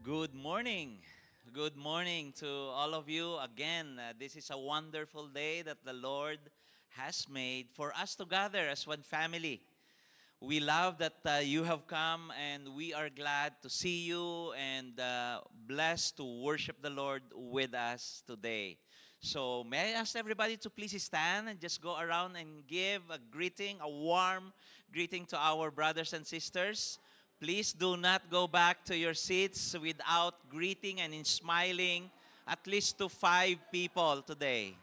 Good morning. Good morning to all of you. Again, this is a wonderful day that the Lord has made for us to gather as one family. We love that you have come, and we are glad to see you and blessed to worship the Lord with us today. So, may I ask everybody to please stand and just go around and give a greeting, a warm greeting to our brothers and sisters. Please do not go back to your seats without greeting and in smiling at least to 5 people today.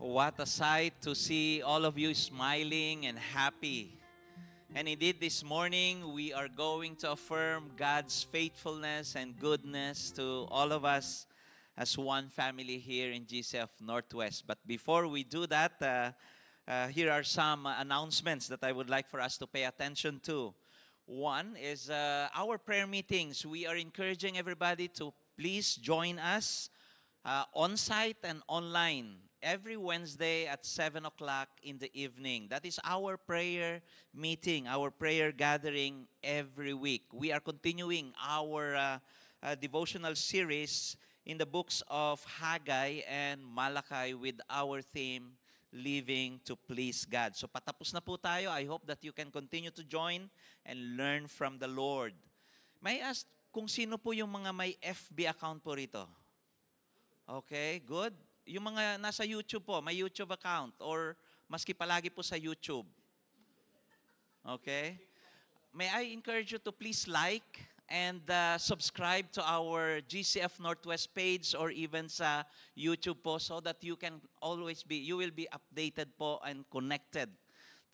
What a sight to see all of you smiling and happy. And indeed, this morning, we are going to affirm God's faithfulness and goodness to all of us as one family here in GCF Northwest. But before we do that, here are some announcements that I would like for us to pay attention to. One is our prayer meetings. We are encouraging everybody to please join us on-site and online every Wednesday at 7 o'clock in the evening. That is our prayer meeting, our prayer gathering every week. We are continuing our devotional series in the books of Haggai and Malachi with our theme, Living to Please God. So patapos na po tayo. I hope that you can continue to join and learn from the Lord. May I ask kung sino po yung mga may FB account po rito? Okay, good. Yung mga nasa YouTube po, may YouTube account or maski palagi po sa YouTube. Okay? May I encourage you to please like and subscribe to our GCF Northwest page or even sa YouTube po so that you will be updated po and connected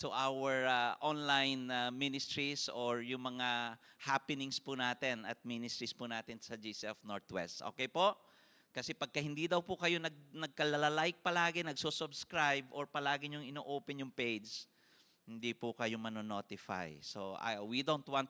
to our online ministries or yung mga happenings po natin at ministries po natin sa GCF Northwest. Okay po? Kasi pagka hindi daw po kayo nagkalalike palagi, nagsusubscribe, or palagi nyo ino-open yung page, hindi po kayo manonotify. So we don't want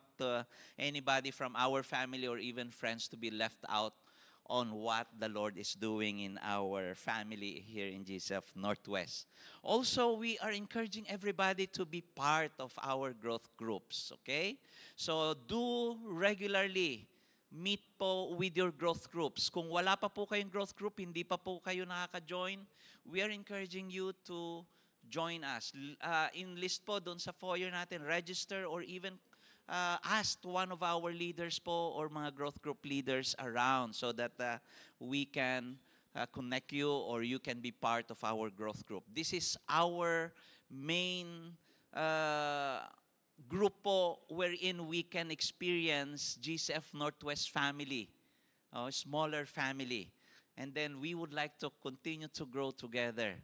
anybody from our family or even friends to be left out on what the Lord is doing in our family here in GCF Northwest. Also, we are encouraging everybody to be part of our growth groups, okay? So do regularly meet po with your growth groups. Kung wala pa po kayong growth group, hindi pa po kayo nakaka-join, we are encouraging you to join us. Enlist po doon sa foyer natin, register or even ask one of our leaders po or mga growth group leaders around so that we can connect you or you can be part of our growth group. This is our main grupo wherein we can experience GCF Northwest family, smaller family. And then we would like to continue to grow together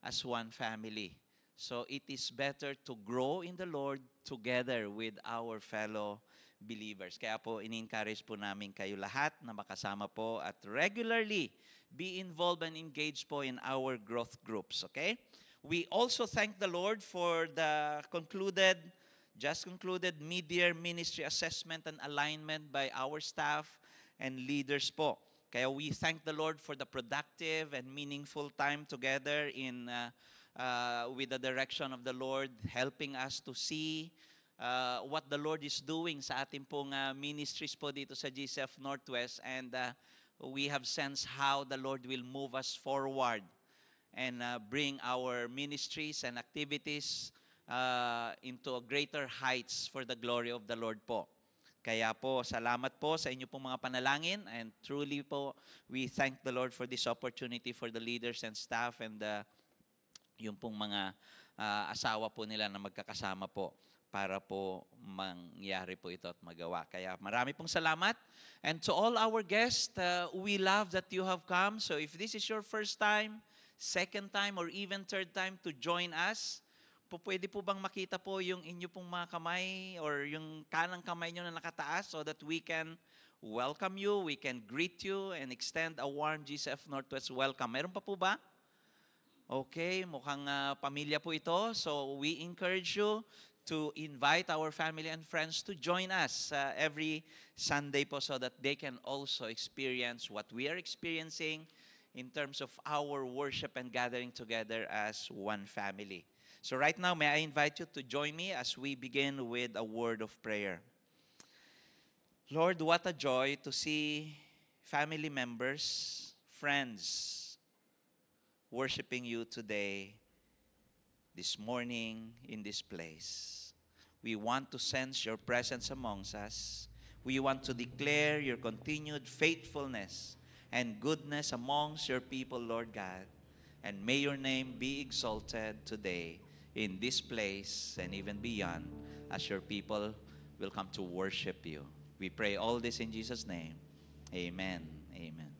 as one family. So it is better to grow in the Lord together with our fellow believers. Kaya po, in-encourage po namin kayo lahat na makasama po at regularly be involved and engaged po in our growth groups. Okay? We also thank the Lord for the just concluded mid-year ministry assessment and alignment by our staff and leaders po. Kaya we thank the Lord for the productive and meaningful time together with the direction of the Lord, helping us to see what the Lord is doing sa ating pong ministries po dito sa GCF Northwest. And we have sensed how the Lord will move us forward and bring our ministries and activities into greater heights for the glory of the Lord po. Kaya po, salamat po sa inyo pong mga panalangin and truly po, we thank the Lord for this opportunity for the leaders and staff and yung pong mga asawa po nila na magkakasama po para po mangyari po ito at magawa. Kaya marami pong salamat. And to all our guests, we love that you have come. So if this is your first time second time, or even third time to join us, pwede po bang makita po yung inyo pong mga kamay or yung kanang kamay nyo na nakataas so that we can welcome you, we can greet you, and extend a warm GCF Northwest welcome. Meron pa po ba? Okay, mukhang pamilya po ito. So we encourage you to invite our family and friends to join us every Sunday po so that they can also experience what we are experiencing in terms of our worship and gathering together as one family. So right now, may I invite you to join me as we begin with a word of prayer. Lord, what a joy to see family members, friends, worshiping you today, this morning, in this place. We want to sense your presence amongst us. We want to declare your continued faithfulness and goodness amongst your people, Lord God. And may your name be exalted today in this place and even beyond as your people will come to worship you. We pray all this in Jesus' name. Amen. Amen.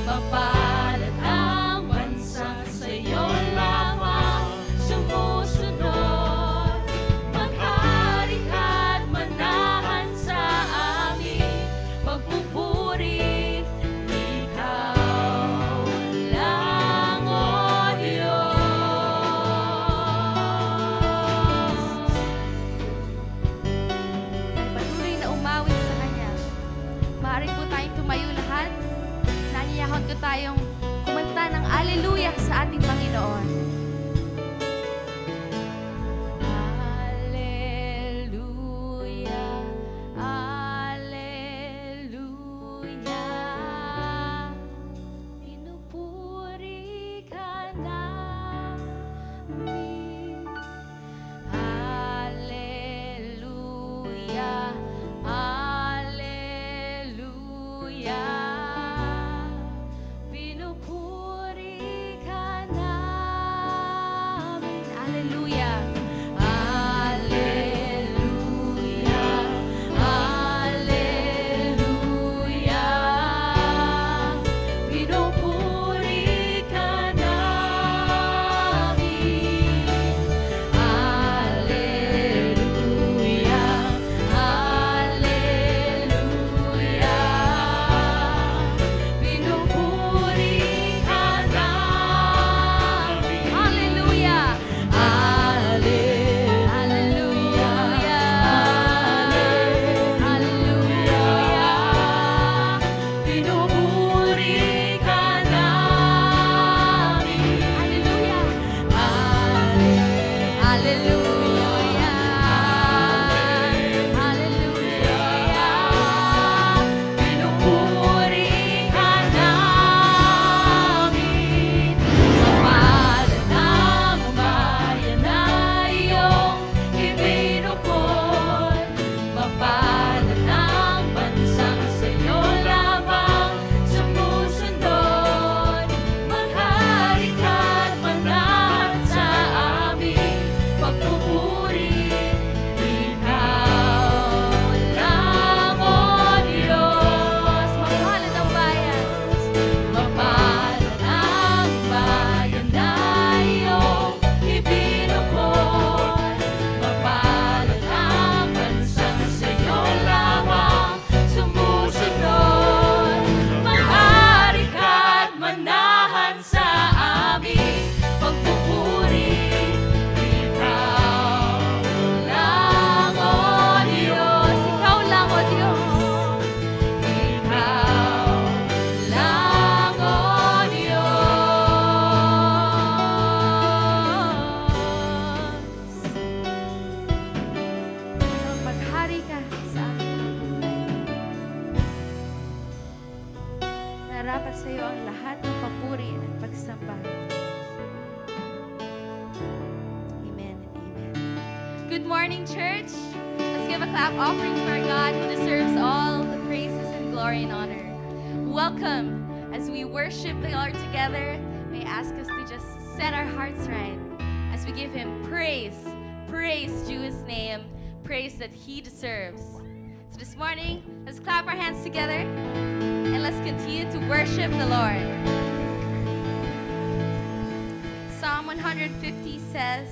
Mapalad ang bansang sa'yo lamang. Good morning, church. Let's give a clap offering to our God who deserves all the praises and glory and honor. Welcome as we worship the Lord together. May I ask us to just set our hearts right as we give Him praise. Praise to His name. Praise that He deserves. So this morning, let's clap our hands together and let's continue to worship the Lord. Psalm 150 says,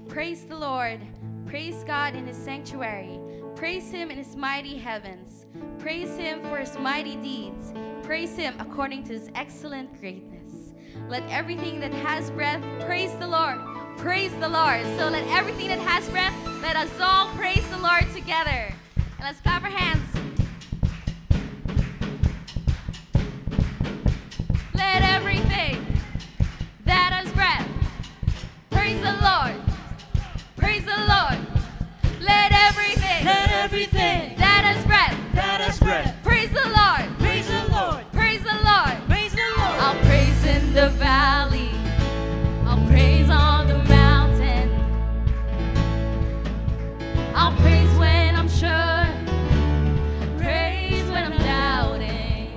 praise the Lord, praise God in His sanctuary, praise Him in His mighty heavens, praise Him for His mighty deeds, praise Him according to His excellent greatness. Let everything that has breath praise the Lord. Praise the Lord. So let everything that has breath, let us all praise the Lord together. And let's clap our hands. Let everything that has breath praise the Lord. Praise the Lord. Let everything that has breath praise the Lord. Praise the Lord. Praise the Lord. Praise the Lord. I'll praise in the valley. I'll praise on the mountain. I'll praise when I'm sure. Praise when I'm doubting.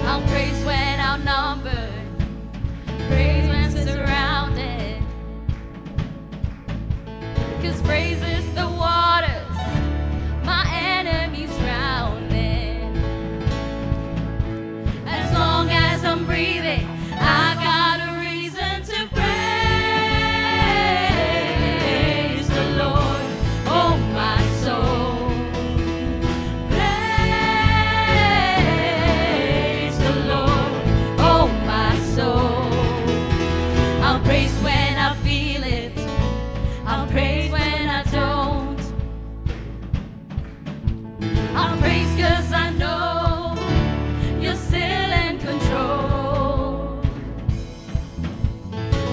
I'll praise when outnumbered. Praise when I'm surrounded. 'Cause praise is the waters my enemies drowning. As long as I'm breathing, I got a reason to praise the Lord, oh my soul. Praise the Lord, oh my soul. I'll praise when I feel it. I'll praise when I don't. I'll praise 'cause I know you're still in control.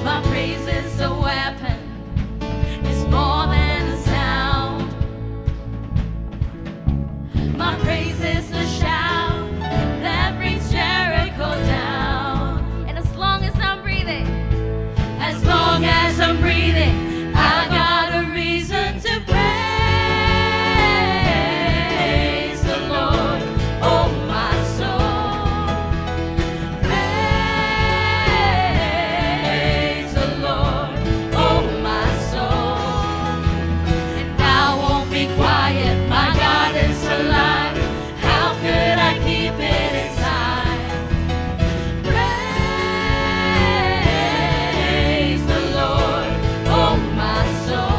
My praise is a weapon. It's more than a sound. My praise is the shout that brings Jericho down. And as long as I'm breathing, as long as I'm breathing, I got a reason to praise the Lord, oh my soul. Praise the Lord, oh my soul. And I won't be quiet, my God is alive. How could I keep it inside? Praise the Lord, oh my soul.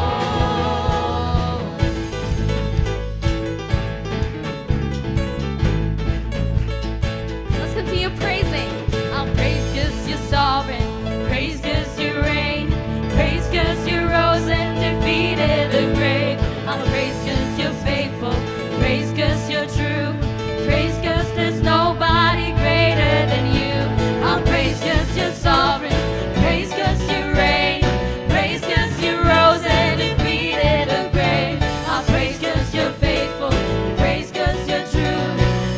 Let's continue praising. I'll praise 'cause you're sovereign. Praise 'cause you reign. Praise 'cause you rose and defeated the grave. I'll praise 'cause you're faithful. Praise 'cause you're true. Praise 'cause there's nobody greater than you. I'll praise 'cause you're sovereign. Praise 'cause you reign. Praise 'cause you rose and defeated the grave. I'll praise 'cause you're faithful. Praise 'cause you're true.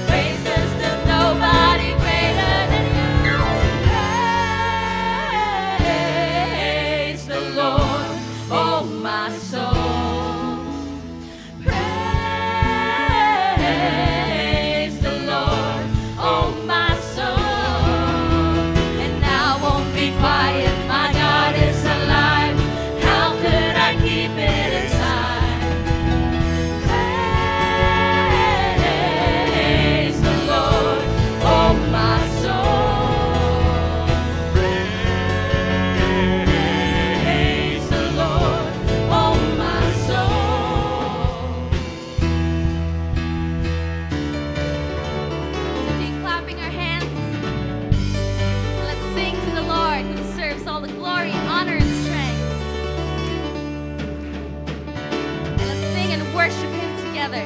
Praise 'cause there's nobody greater than you. Praise the Lord, oh my soul. Praise the Lord, oh my soul. And I won't be quiet, my God is alive. How could I keep it inside? Praise the Lord, oh my soul. Praise the Lord, oh my soul. Continue clapping our hands. Let's sing to the Lord who deserves all the glory, honor, and strength. And let's sing and worship Him together.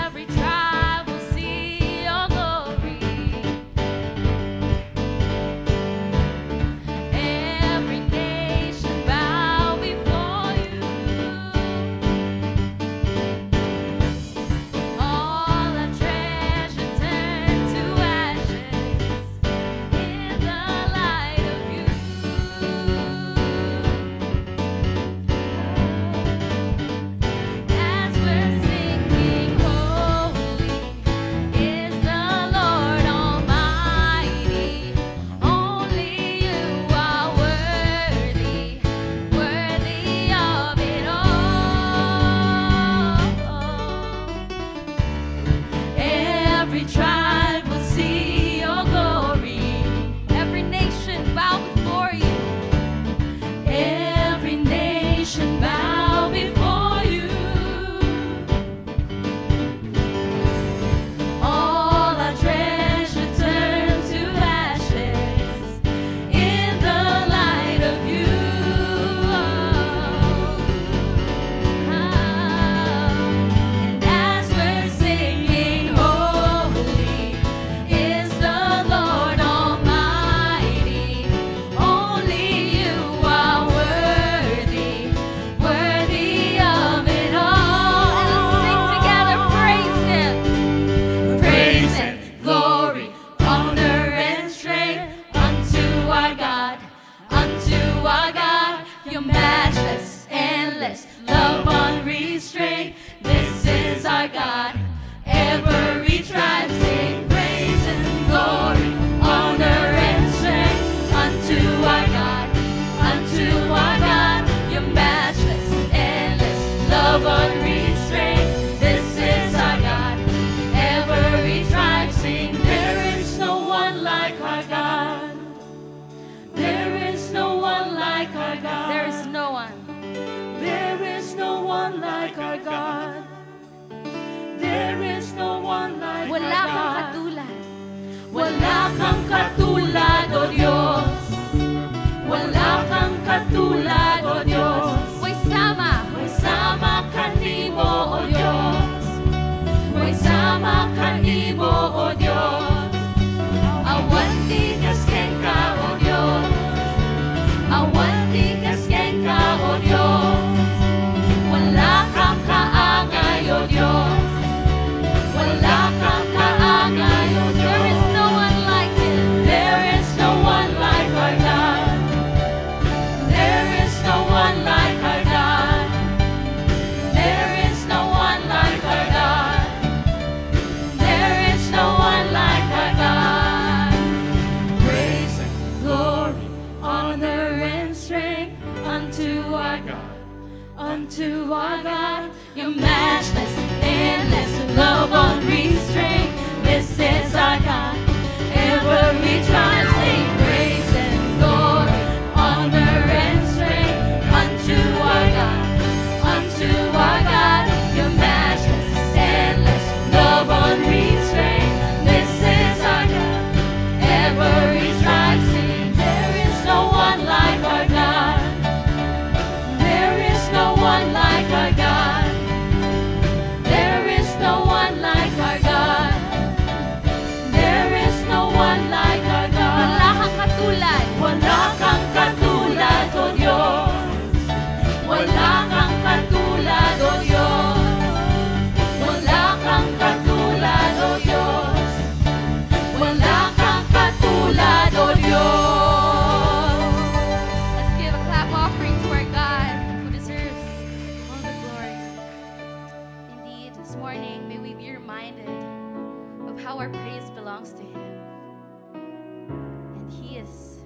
Every tribe will see your glory. Every nation bow before you. All our treasure turn to ashes in the light of you. katulad, O Diyos. Wala kang katulad, O Diyos. May sama kanimo, O Diyos. May sama kanimo, O Diyos. Awan tigas ken ka, O Diyos. Awan tigas ken ka, O Diyos. Wala kang kaangay, O Diyos. Wala kang kaangay, O Diyos. There is no one like Him. There is no one like our God. There is no one like our God. There is no one like our God. There is no one like our God. Praise, glory, honor, and strength unto our God. Unto our God, your matchless, endless love unrestrained. This is our God. Every tribe sing praise and glory, honor and strength unto our God. Unto our God, your matchless, endless love unrestrained. This is our God. Every tribe sing. There is no one like our God. There is no one like our God. There is no one like our God. There is no one like our God. Wala kang katulad. Wala kang katulad, O Diyos. Wala kang katulad, O Diyos. Wala kang katulad, O Diyos. Wala kang katulad, O Diyos. Let's give a clap offering to our God who deserves all the glory. Indeed, this morning, may we be reminded of how our praise belongs to Him. And He is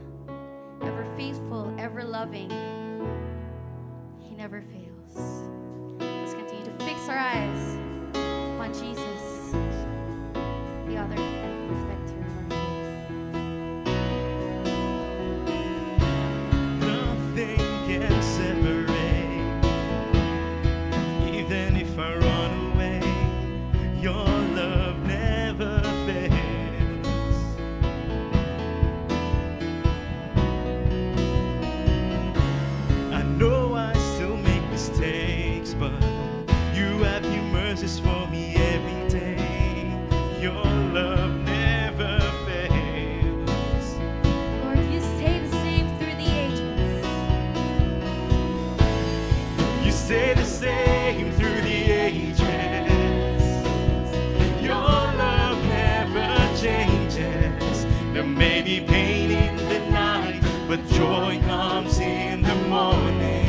ever faithful, ever loving. He never fails. Let's continue to fix our eyes upon Jesus, the author and perfecter of our faith. Nothing can separate, even if I run away. Your love never fails. I know I still make mistakes, but you have new mercies for me every day. Your love never fails. Lord, you stay the same through the ages. You stay the same through the ages. Your love never changes. There may be pain in the night, but joy comes in the morning.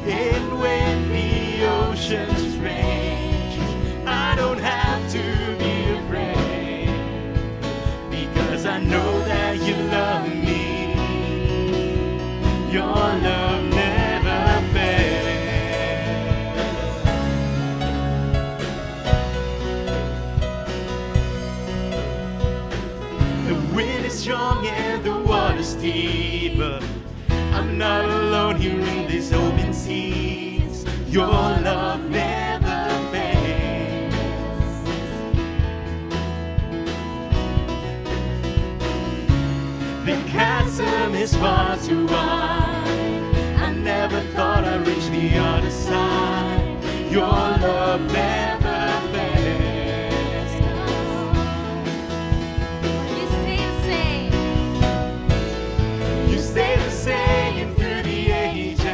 And when the oceans rage, I don't have to be afraid, because I know that you love me. Your love never fails. The wind is strong and the water's deep, but I'm not alone here in these open seas. Your love never fails. The chasm is far too wide. I never thought I'd reach the other side. Your love never fails. You stay the same. You stay the same through the ages.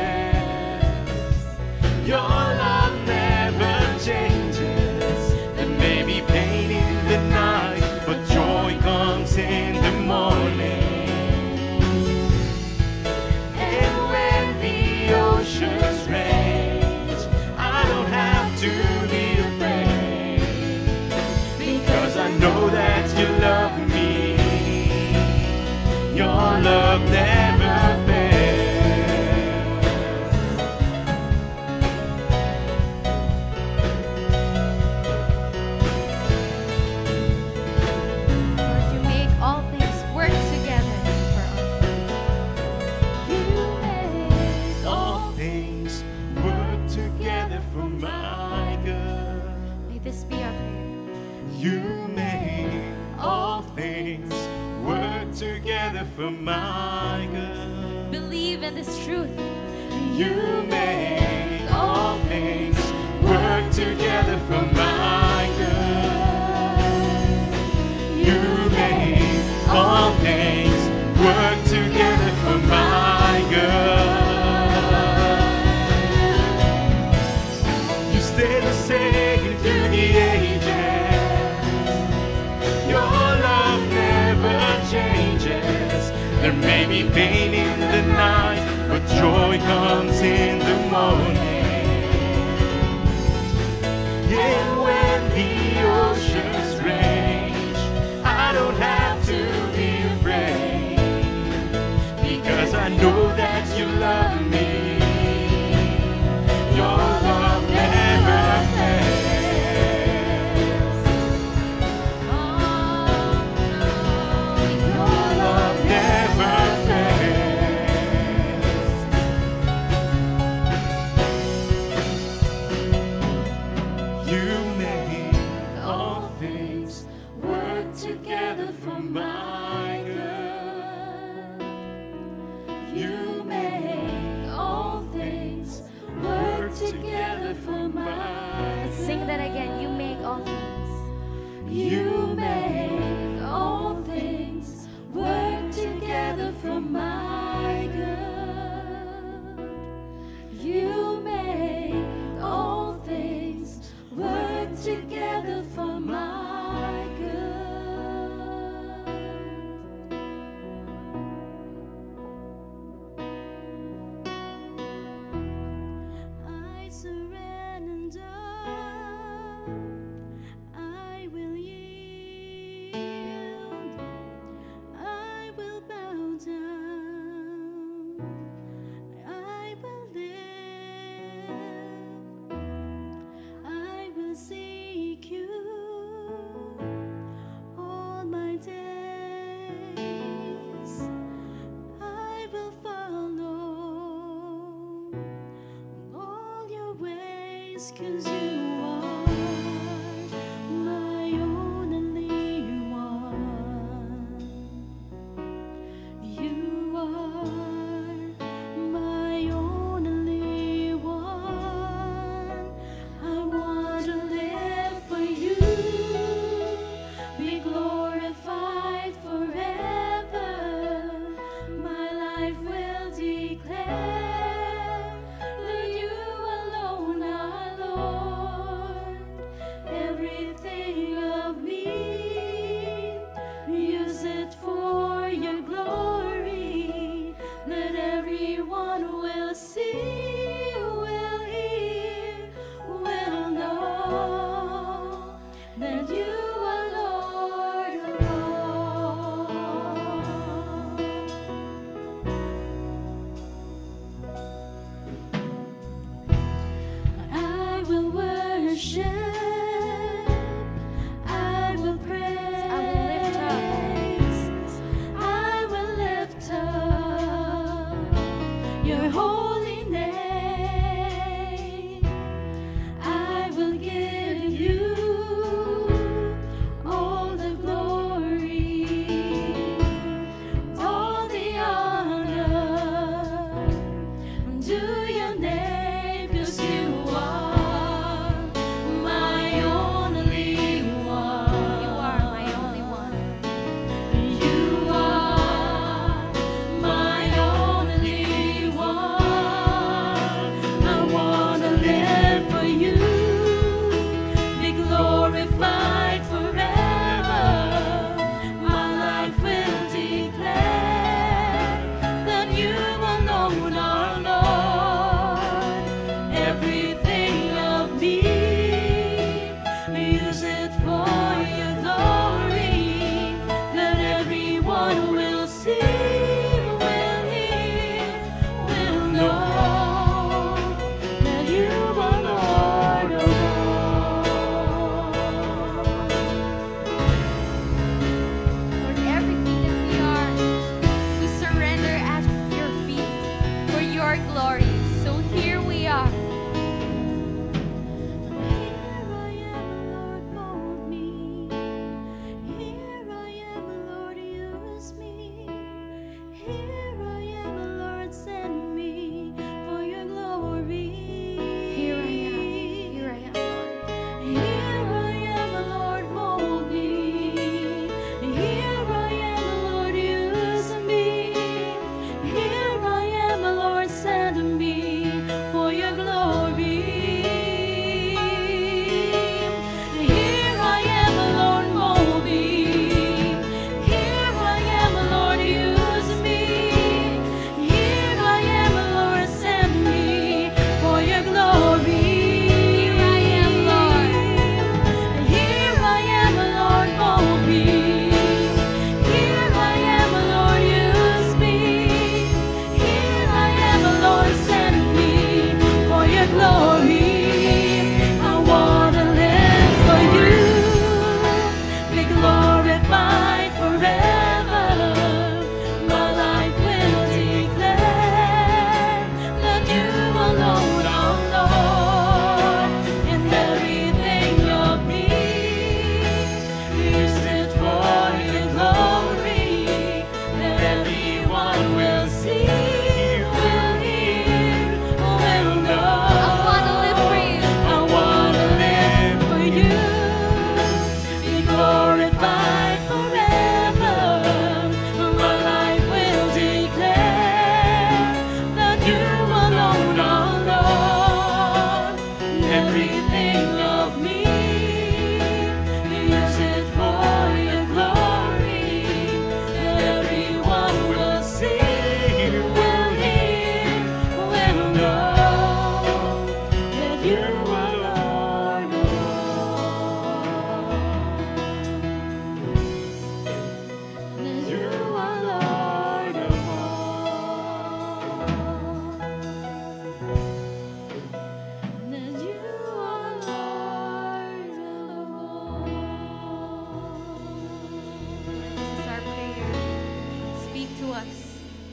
Your love never changes. There may be pain in the night, but joy comes in the morning. And when the oceans rage, I don't have to be afraid, because I know that you love me. Your love never fails. Lord, you make all things work together for our good. You make All things work together for my good. May this be our prayer. You make together for my good. Believe in this truth. You make all things work together for my good. You make all things work together for my good. You stay the same through the ages. Your love never changes. There may be pain in the night, but joy comes in the morning. And when the oceans rage, I don't have to be afraid, because I know that you love me. Your love never fails. Your love never fails. You make all things work together for my good. You make all things work together for my Let's sing that again. You make all things. You make all things work together for my good. You make all things work together for my good. I surrender. I will yield. I will bow down. I will live. I will seek you all my days. I will follow all your ways, 'cause you are my only one. You are my only one. I want to live for you, be glorified forever. My life will declare that you alone are Lord. Everything of me, use it for your glory, that everyone will see, will hear, will know that you are Lord alone.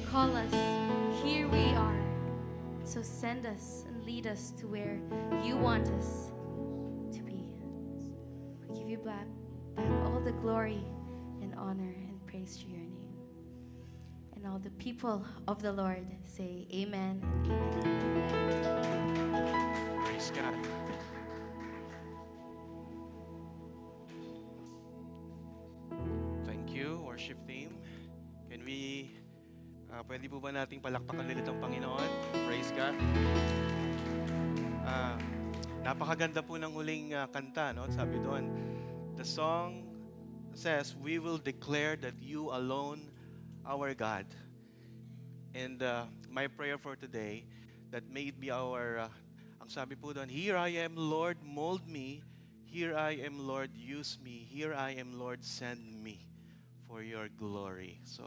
call us, here we are. So send us and lead us to where you want us to be. We give you back all the glory and honor and praise to your name. And all the people of the Lord say amen and amen. Praise God. Thank you, worship team. Can we, pwede po ba nating palakpakan ulit ang Panginoon? Praise God. Napakaganda po ng huling kanta, no? Sabi doon, the song says, we will declare that you alone our God. And my prayer for today, that may it be our, ang sabi po doon, here I am, Lord, mold me. Here I am, Lord, use me. Here I am, Lord, send me for your glory. So,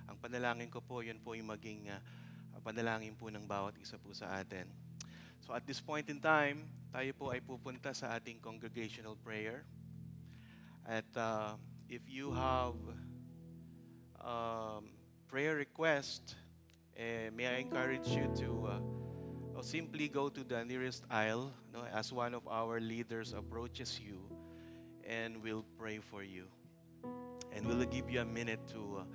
ang panalangin ko po, yun po yung maging panalangin po ng bawat isa po sa atin. So, at this point in time, tayo po ay pupunta sa ating congregational prayer. At if you have prayer request, may I encourage you to simply go to the nearest aisle, no, as one of our leaders approaches you, and we'll pray for you. And we'll give you a minute to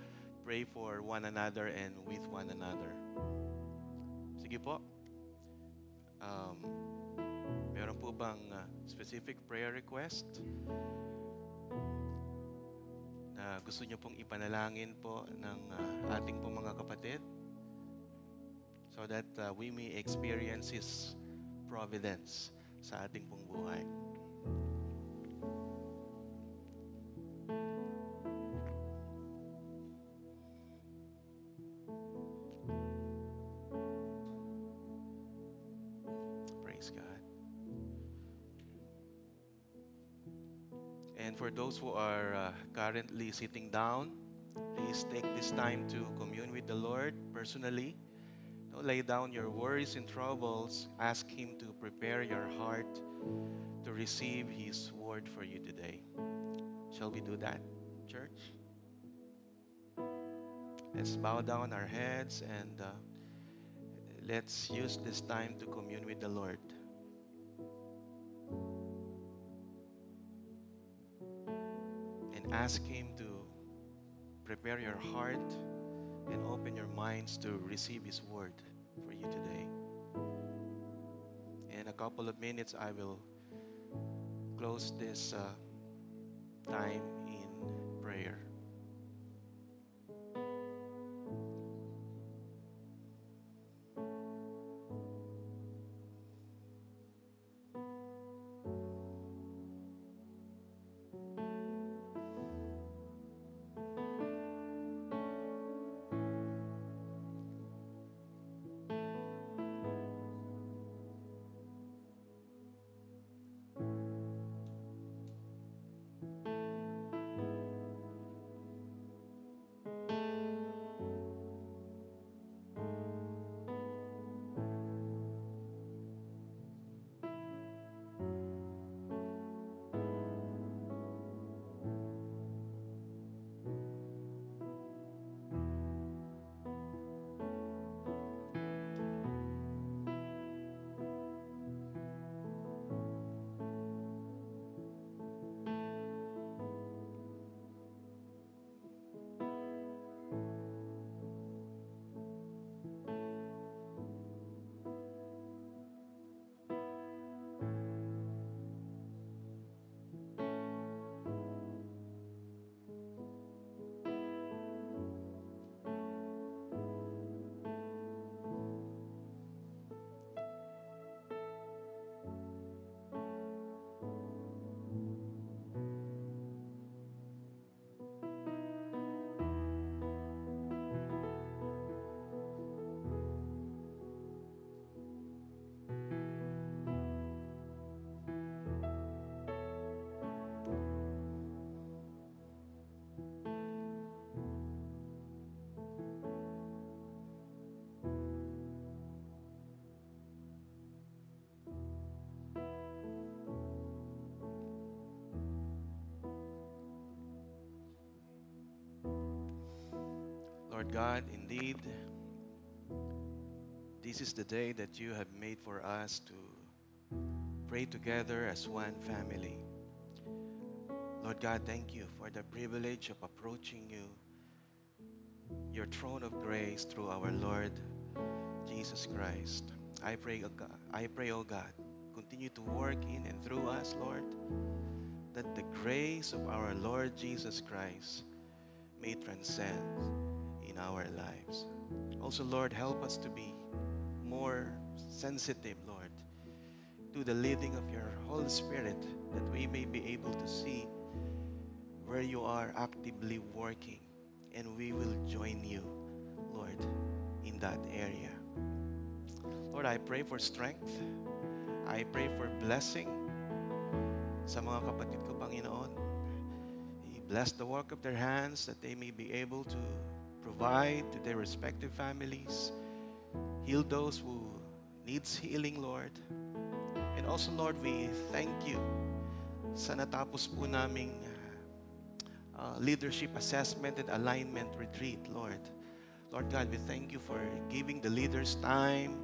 pray for one another and with one another. Sige po. Meron po bang specific prayer request na gusto niyo pong ipanalangin po ng ating pong mga kapatid, so that we may experience His providence sa ating pong buhay? Praise God. And for those who are currently sitting down, please take this time to commune with the Lord personally. Don't lay down your worries and troubles. Ask Him to prepare your heart to receive His word for you today. Shall we do that, church? Let's bow down our heads and let's use this time to commune with the Lord. And ask Him to prepare your heart and open your minds to receive His word for you today. In a couple of minutes, I will close this time in prayer. Lord God, indeed, this is the day that you have made for us to pray together as one family. Lord God, thank you for the privilege of approaching you, your throne of grace through our Lord Jesus Christ. I pray, oh God, continue to work in and through us, Lord, that the grace of our Lord Jesus Christ may transcend in our lives. Also, Lord, help us to be more sensitive, Lord, to the leading of your Holy Spirit, that we may be able to see where you are actively working, and we will join you, Lord, in that area. Lord, I pray for strength. I pray for blessing sa mga kapatid ko, Panginoon. Bless the work of their hands, that they may be able to provide to their respective families. Heal those who needs healing, Lord. And also, Lord, we thank you sa natapos po naming leadership assessment and alignment retreat, Lord. Lord God, we thank you for giving the leaders time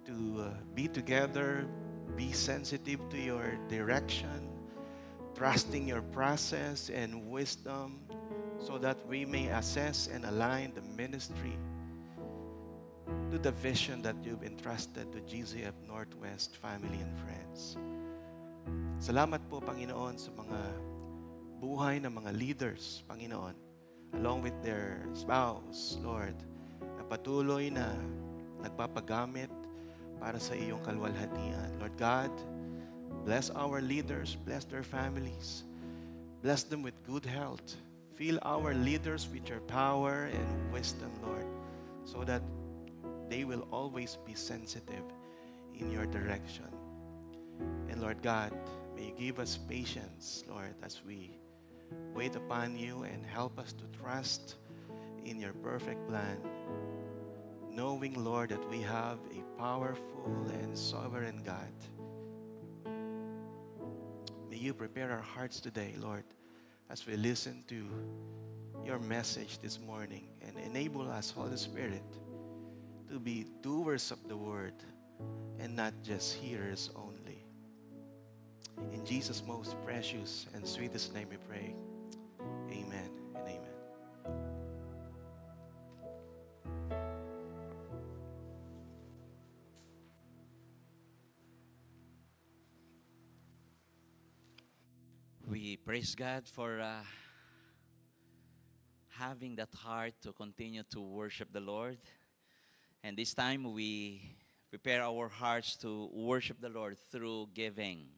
to be together, be sensitive to your direction, trusting your process and wisdom, so that we may assess and align the ministry to the vision that you've entrusted to GCF Northwest family and friends. Salamat po, Panginoon, sa mga buhay ng mga leaders, Panginoon, along with their spouse, Lord, na patuloy na nagpapagamit para sa iyong kalwalhatian. Lord God, bless our leaders, bless their families, bless them with good health. Fill our leaders with your power and wisdom, Lord, so that they will always be sensitive in your direction. And Lord God, may you give us patience, Lord, as we wait upon you, and help us to trust in your perfect plan, knowing, Lord, that we have a powerful and sovereign God. May you prepare our hearts today, Lord, as we listen to your message this morning, and enable us, Holy Spirit, to be doers of the word and not just hearers only. In Jesus' most precious and sweetest name we pray. Amen and amen. We praise God for having that heart to continue to worship the Lord. And this time we prepare our hearts to worship the Lord through giving.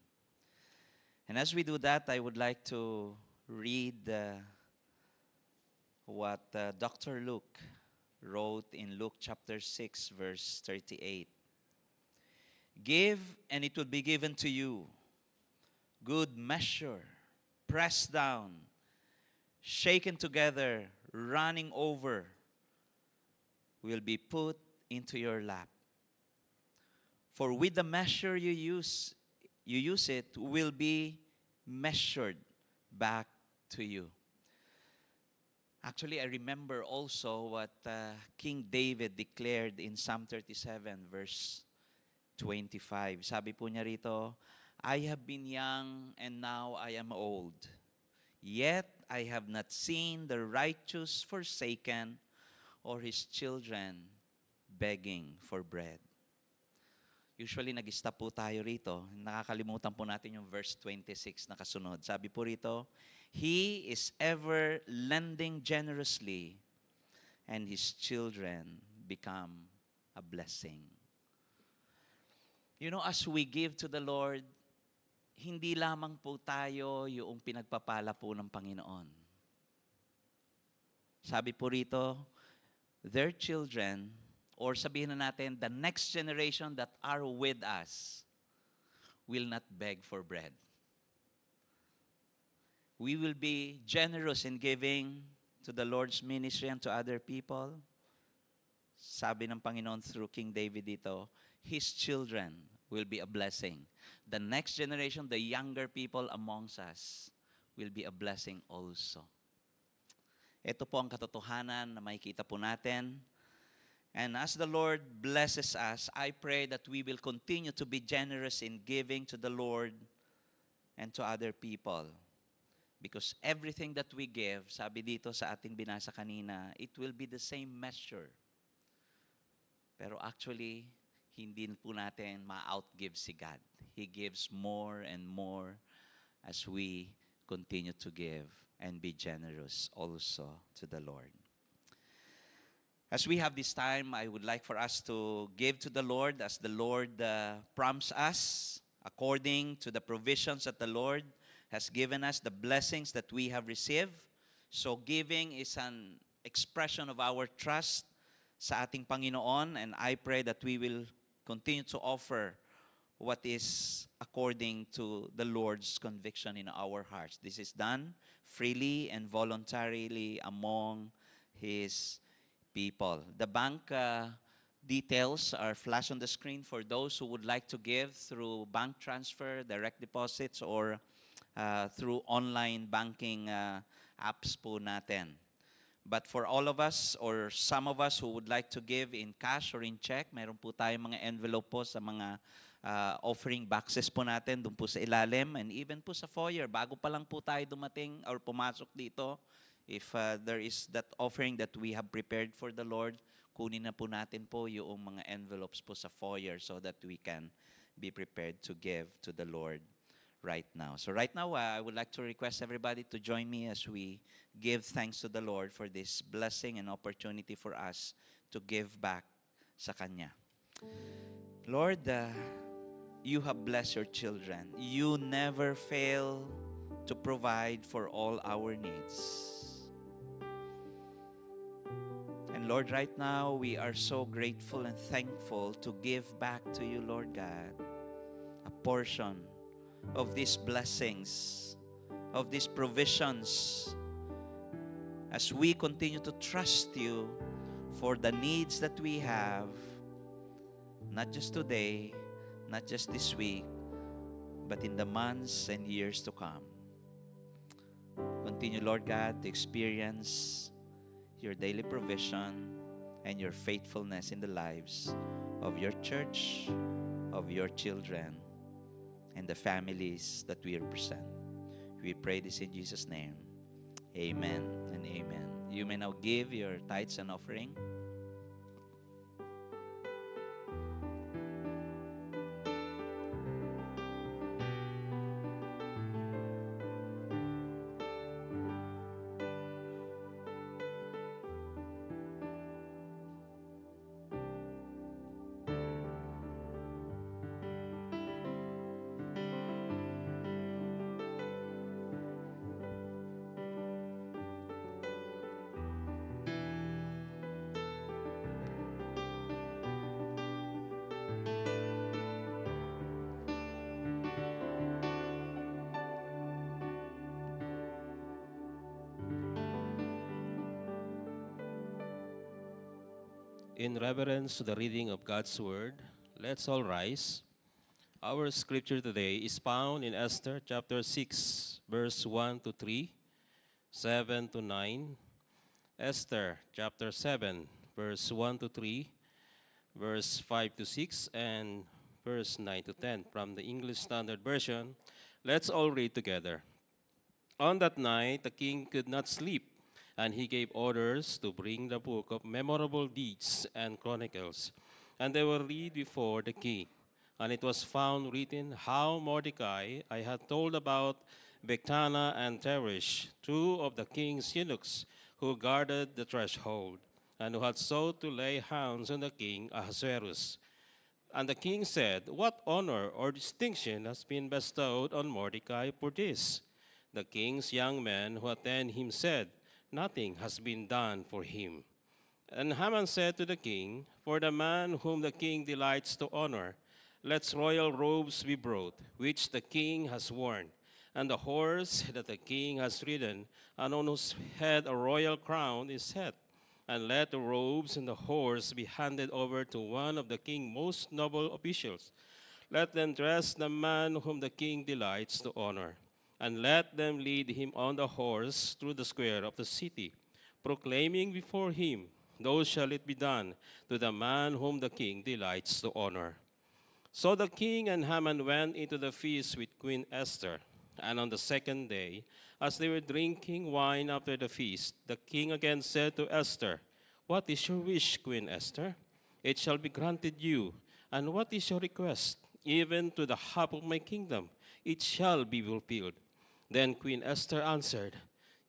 And as we do that, I would like to read what Dr. Luke wrote in Luke chapter 6, verse 38. Give, and it will be given to you. Good measure, pressed down, shaken together, running over, will be put into your lap. For with the measure you use it will be measured back to you. Actually, I remember also what King David declared in Psalm 37, verse 25. Sabi po niya rito, I have been young and now I am old. Yet I have not seen the righteous forsaken or his children begging for bread. Usually, nag-stop po tayo rito. Nakakalimutan po natin yung verse 26 na kasunod. Sabi po rito, He is ever lending generously, and his children become a blessing. You know, as we give to the Lord, hindi lamang po tayo yung pinagpapala po ng Panginoon. Sabi po rito, their children, or sabihin na natin, the next generation that are with us will not beg for bread. We will be generous in giving to the Lord's ministry and to other people. Sabi ng Panginoon through King David dito, His children will be a blessing. The next generation, the younger people amongst us, will be a blessing also. Ito po ang katotohanan na makikita po natin. And as the Lord blesses us, I pray that we will continue to be generous in giving to the Lord and to other people. Because everything that we give, sabi dito sa ating binasa kanina, it will be the same measure. Pero actually, hindi po natin ma-outgive si God. He gives more and more as we continue to give and be generous also to the Lord. As we have this time, I would like for us to give to the Lord as the Lord prompts us, according to the provisions that the Lord has given us, the blessings that we have received. So giving is an expression of our trust sa ating Panginoon, and I pray that we will continue to offer what is according to the Lord's conviction in our hearts. This is done freely and voluntarily among His people. The bank details are flashed on the screen for those who would like to give through bank transfer, direct deposits, or through online banking apps po natin. But for all of us or some of us who would like to give in cash or in check, meron po tayong mga envelope po sa mga offering boxes po natin doon po sa ilalim, and even po sa foyer, bago pa lang po tayo dumating or pumasok dito, if there is that offering that we have prepared for the Lord, kunin na po natin po yung mga envelopes po sa foyer so that we can be prepared to give to the Lord right now. So right now, I would like to request everybody to join me as we give thanks to the Lord for this blessing and opportunity for us to give back sa Kanya. Lord, you have blessed your children. You never fail to provide for all our needs. And Lord, right now, we are so grateful and thankful to give back to you, Lord God, a portion of these blessings, of these provisions, as we continue to trust you for the needs that we have, not just today, not just this week, but in the months and years to come. Continue, Lord God, to experience your daily provision and your faithfulness in the lives of your church, of your children, and the families that we represent. We pray this in Jesus' name. Amen and amen. You may now give your tithes and offering. In reverence to the reading of God's Word, let's all rise. Our scripture today is found in Esther chapter 6, verse 1 to 3, 7 to 9. Esther chapter 7, verse 1 to 3, verse 5 to 6, and verse 9 to 10 from the English Standard Version. Let's all read together. On that night, the king could not sleep, and he gave orders to bring the book of memorable deeds and chronicles, and they were read before the king. And it was found written how Mordecai I had told about Bigthana and Teresh, two of the king's eunuchs, who guarded the threshold, and who had sought to lay hands on the king Ahasuerus. And the king said, "What honor or distinction has been bestowed on Mordecai for this?" The king's young men who attended him said, "Nothing has been done for him." And Haman said to the king, "For the man whom the king delights to honor, let royal robes be brought, which the king has worn, and the horse that the king has ridden, and on whose head a royal crown is set. And let the robes and the horse be handed over to one of the king's most noble officials. Let them dress the man whom the king delights to honor, and let them lead him on the horse through the square of the city. proclaiming before him, "So shall it be done to the man whom the king delights to honor." So the king and Haman went into the feast with Queen Esther. And on the second day, as they were drinking wine after the feast, the king again said to Esther, "What is your wish, Queen Esther? It shall be granted you. And what is your request? Even to the half of my kingdom, it shall be fulfilled." Then Queen Esther answered,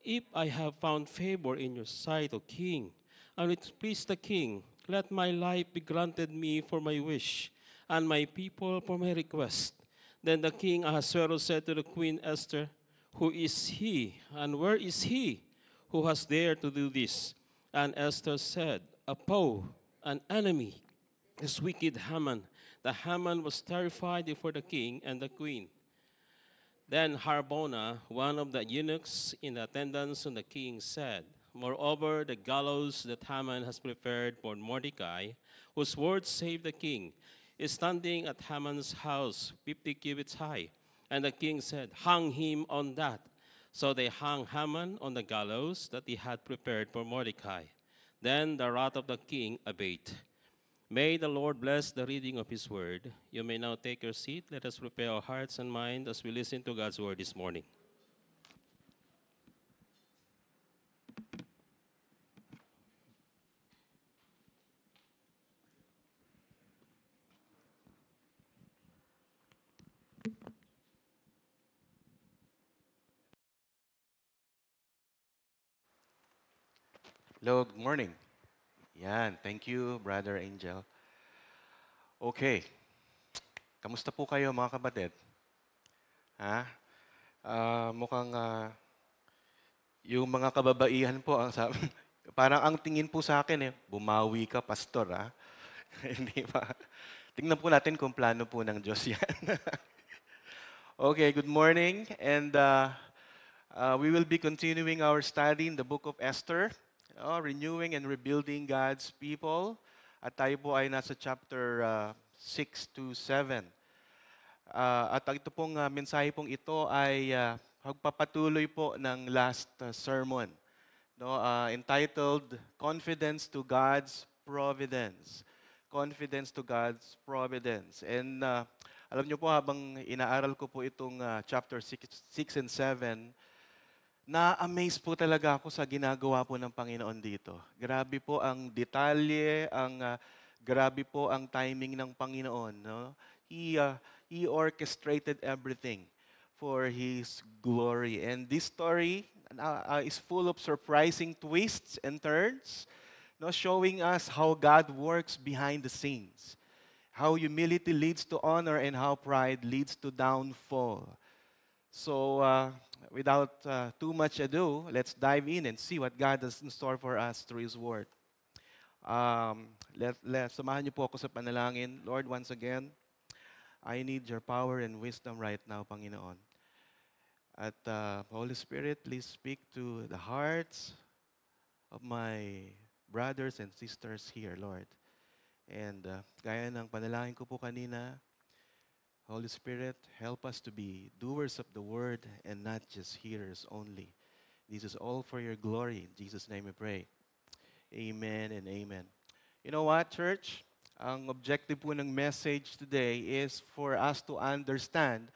"If I have found favor in your sight, O king, and it please the king, let my life be granted me for my wish, and my people for my request." Then the king Ahasuerus said to the Queen Esther, "Who is he, and where is he who has dared to do this?" And Esther said, "A foe, an enemy, is wicked Haman." The Haman was terrified before the king and the queen. Then Harbona, one of the eunuchs in attendance on the king, said, "Moreover, the gallows that Haman has prepared for Mordecai, whose words save the king, is standing at Haman's house, 50 cubits high." And the king said, "Hang him on that." So they hung Haman on the gallows that he had prepared for Mordecai. Then the wrath of the king abated. May the Lord bless the reading of his word. You may now take your seat. Let us prepare our hearts and minds as we listen to God's word this morning. Hello, good morning. Yan, thank you, Brother Angel. Okay, kamusta po kayo mga kapatid? Ha? Mukhang yung mga kababaihan po, ang sabi, parang ang tingin po sa akin bumawi ka, pastor, ha? Hindi ba? Tingnan po natin kung plano po ng Diyos yan. Okay, good morning, and we will be continuing our study in the book of Esther. Renewing and rebuilding God's people. At tayo po ay nasa chapter 6 to 7. At ito pong mensahe pong ito ay pagpapatuloy po ng last sermon. Entitled, "Confidence to God's Providence." Confidence to God's Providence. And alam niyo po, habang inaaral ko po itong chapter 6 and 7, na-amaze po talaga ako sa ginagawa po ng Panginoon dito. Grabe po ang detalye, grabe po ang timing ng Panginoon. No? He orchestrated everything for His glory. And this story is full of surprising twists and turns, no? Showing us how God works behind the scenes. How humility leads to honor and how pride leads to downfall. So, without too much ado, let's dive in and see what God has in store for us through His Word. Samahan niyo po ako sa panalangin. Lord, once again, I need your power and wisdom right now, Panginoon. At Holy Spirit, please speak to the hearts of my brothers and sisters here, Lord. And gaya ng panalangin ko po kanina, Holy Spirit, help us to be doers of the word and not just hearers only. This is all for your glory. In Jesus' name we pray. Amen and amen. You know what, church? Ang objective po ng message today is for us to understand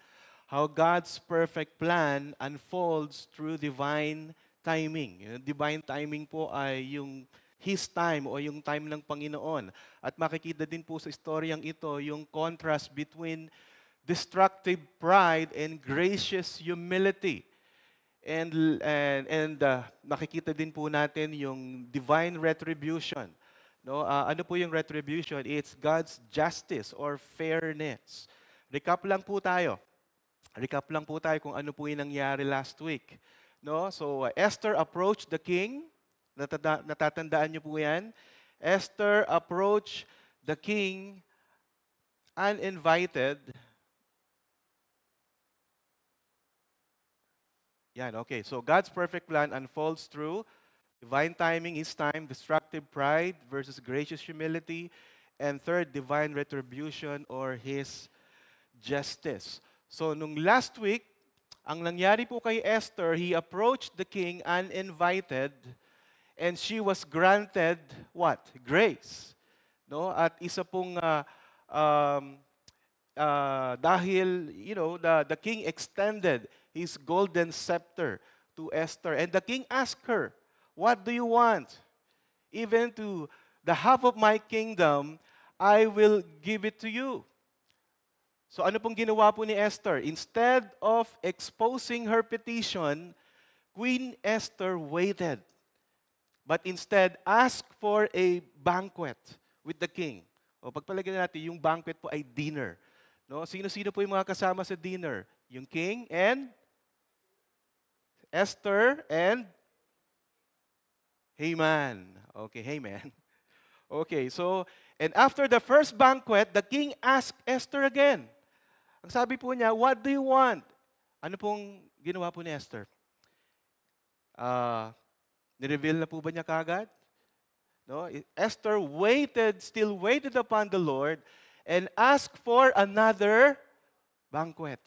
how God's perfect plan unfolds through divine timing. Divine timing po ay yung His time o yung time ng Panginoon. At makikita din po sa istoryang ito yung contrast between destructive pride and gracious humility. And nakikita din po natin yung divine retribution. No, ano po yung retribution? It's God's justice or fairness. Recap lang po tayo kung ano po yung nangyari last week. No? So Esther approached the king. Natatandaan niyo po yan. Esther approached the king uninvited. Yan, okay. So God's perfect plan unfolds through divine timing, His time, destructive pride versus gracious humility, and third, divine retribution or His justice. So nung last week, ang nangyari po kay Esther, he approached the king uninvited, And she was granted what? Grace. No? At isa pong um, dahil, the king extended his golden scepter to Esther. And the king asked her, what do you want? Even to the half of my kingdom, I will give it to you. So ano pong ginawa po ni Esther? Instead of exposing her petition, Queen Esther waited. But instead, asked for a banquet with the king. O pagpalagyan natin, yung banquet po ay dinner. No? Sino-sino po yung mga kasama sa dinner? Yung king and Esther and Haman. Okay, Haman. Okay, so, and after the first banquet, the king asked Esther again. Ang sabi po niya, what do you want? Ano pong ginawa po ni Esther? Nireveal na po ba niya kagad? No? Esther still waited upon the Lord and asked for another banquet,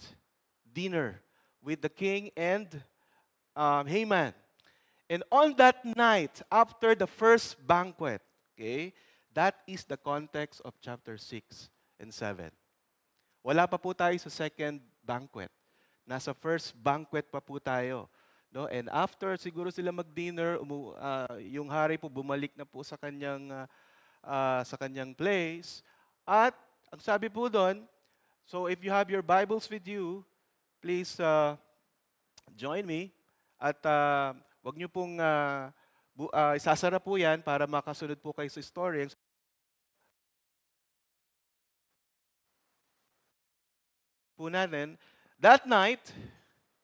dinner with the king and Haman. And on that night, after the first banquet, okay, that is the context of chapter 6 and 7. Wala pa po tayo sa second banquet. Nasa first banquet pa po tayo. No? And after siguro sila mag-dinner, yung hari po bumalik na po sa kanyang place. At ang sabi po doon, so if you have your Bibles with you, please join me. At wag niyo pong isasara po yan para makasunod po kayo sa story. Po natin, that night,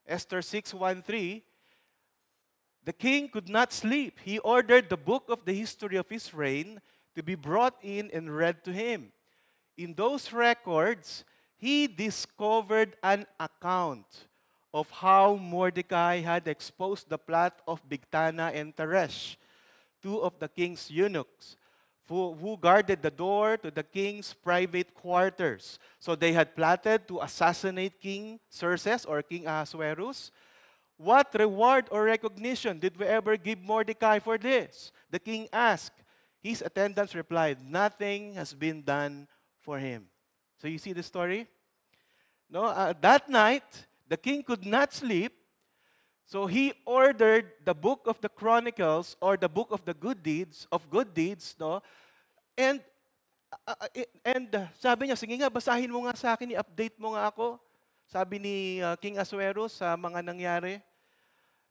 Esther 6:1-3, the king could not sleep. He ordered the book of the history of his reign to be brought in and read to him. In those records, he discovered an account of how Mordecai had exposed the plot of Bigthana and Teresh, two of the king's eunuchs, who guarded the door to the king's private quarters. So they had plotted to assassinate King Xerxes or King Ahasuerus. What reward or recognition did we ever give Mordecai for this? The king asked. His attendants replied, nothing has been done for him. So you see the story? No, that night, the king could not sleep. So he ordered the book of the Chronicles or the book of the good deeds, no? And sabi niya, sige nga, basahin mo nga sa akin, i-update mo nga ako. Sabi ni King Ahasuerus sa mga nangyari.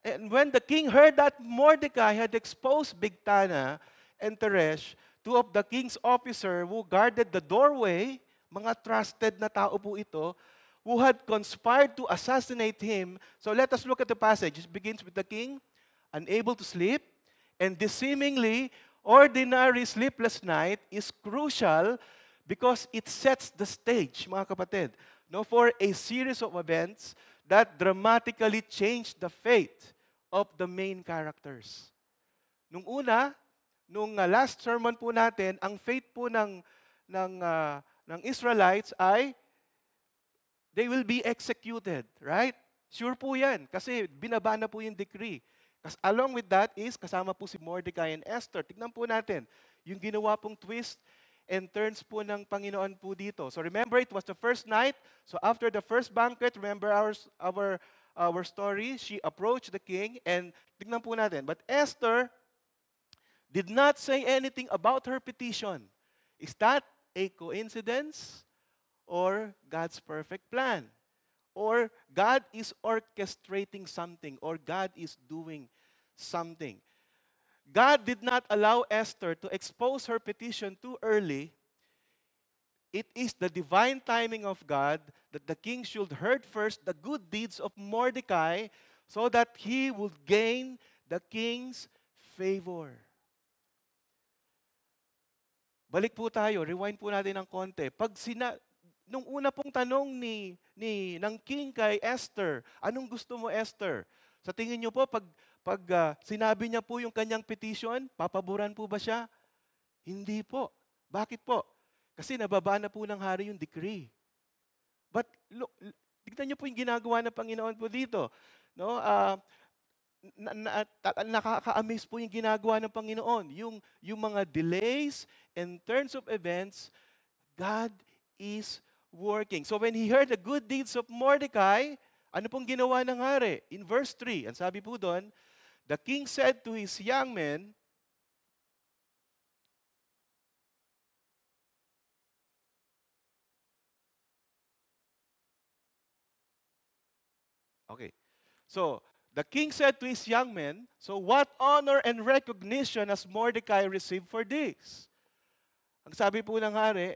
And when the king heard that Mordecai had exposed Bigthana and Teresh, two of the king's officers who guarded the doorway, mga trusted na tao po ito, who had conspired to assassinate him. So let us look at the passage. It begins with the king, unable to sleep, and this seemingly ordinary sleepless night is crucial because it sets the stage, mga kapatid, no, for a series of events that dramatically changed the fate of the main characters. Nung last sermon po natin, ang fate po ng Israelites ay they will be executed, right? Sure po yan, kasi binaba na po yung decree. Along with that is, kasama po si Mordecai and Esther. Tignan po natin, yung ginawa pong twist and turns po ng Panginoon po dito. So remember, it was the first night. So after the first banquet, remember our story, she approached the king and tignan po natin. But Esther did not say anything about her petition. Is that a coincidence or God's perfect plan? Or God is orchestrating something, or God is doing something. God did not allow Esther to expose her petition too early. It is the divine timing of God that the king should hear first the good deeds of Mordecai so that he would gain the king's favor. Balik po tayo, rewind po natin ng konti. Nung una pong tanong ng king kay Esther, anong gusto mo, Esther? Sa tingin niyo po, pag sinabi niya po yung kanyang petition, papaboran po ba siya? Hindi po. Bakit po? Kasi nababa na po ng hari yung decree. But tignan niyo po yung ginagawa ng Panginoon po dito. No? nakaka-amaze po yung ginagawa ng Panginoon. Yung mga delays and turns of events, God is working. So when he heard the good deeds of Mordecai, ano pong ginawa ng hari? In verse 3, ang sabi po doon, the king said to his young men, okay, so the king said to his young men, so what honor and recognition has Mordecai received for this? Ang sabi po ng hari,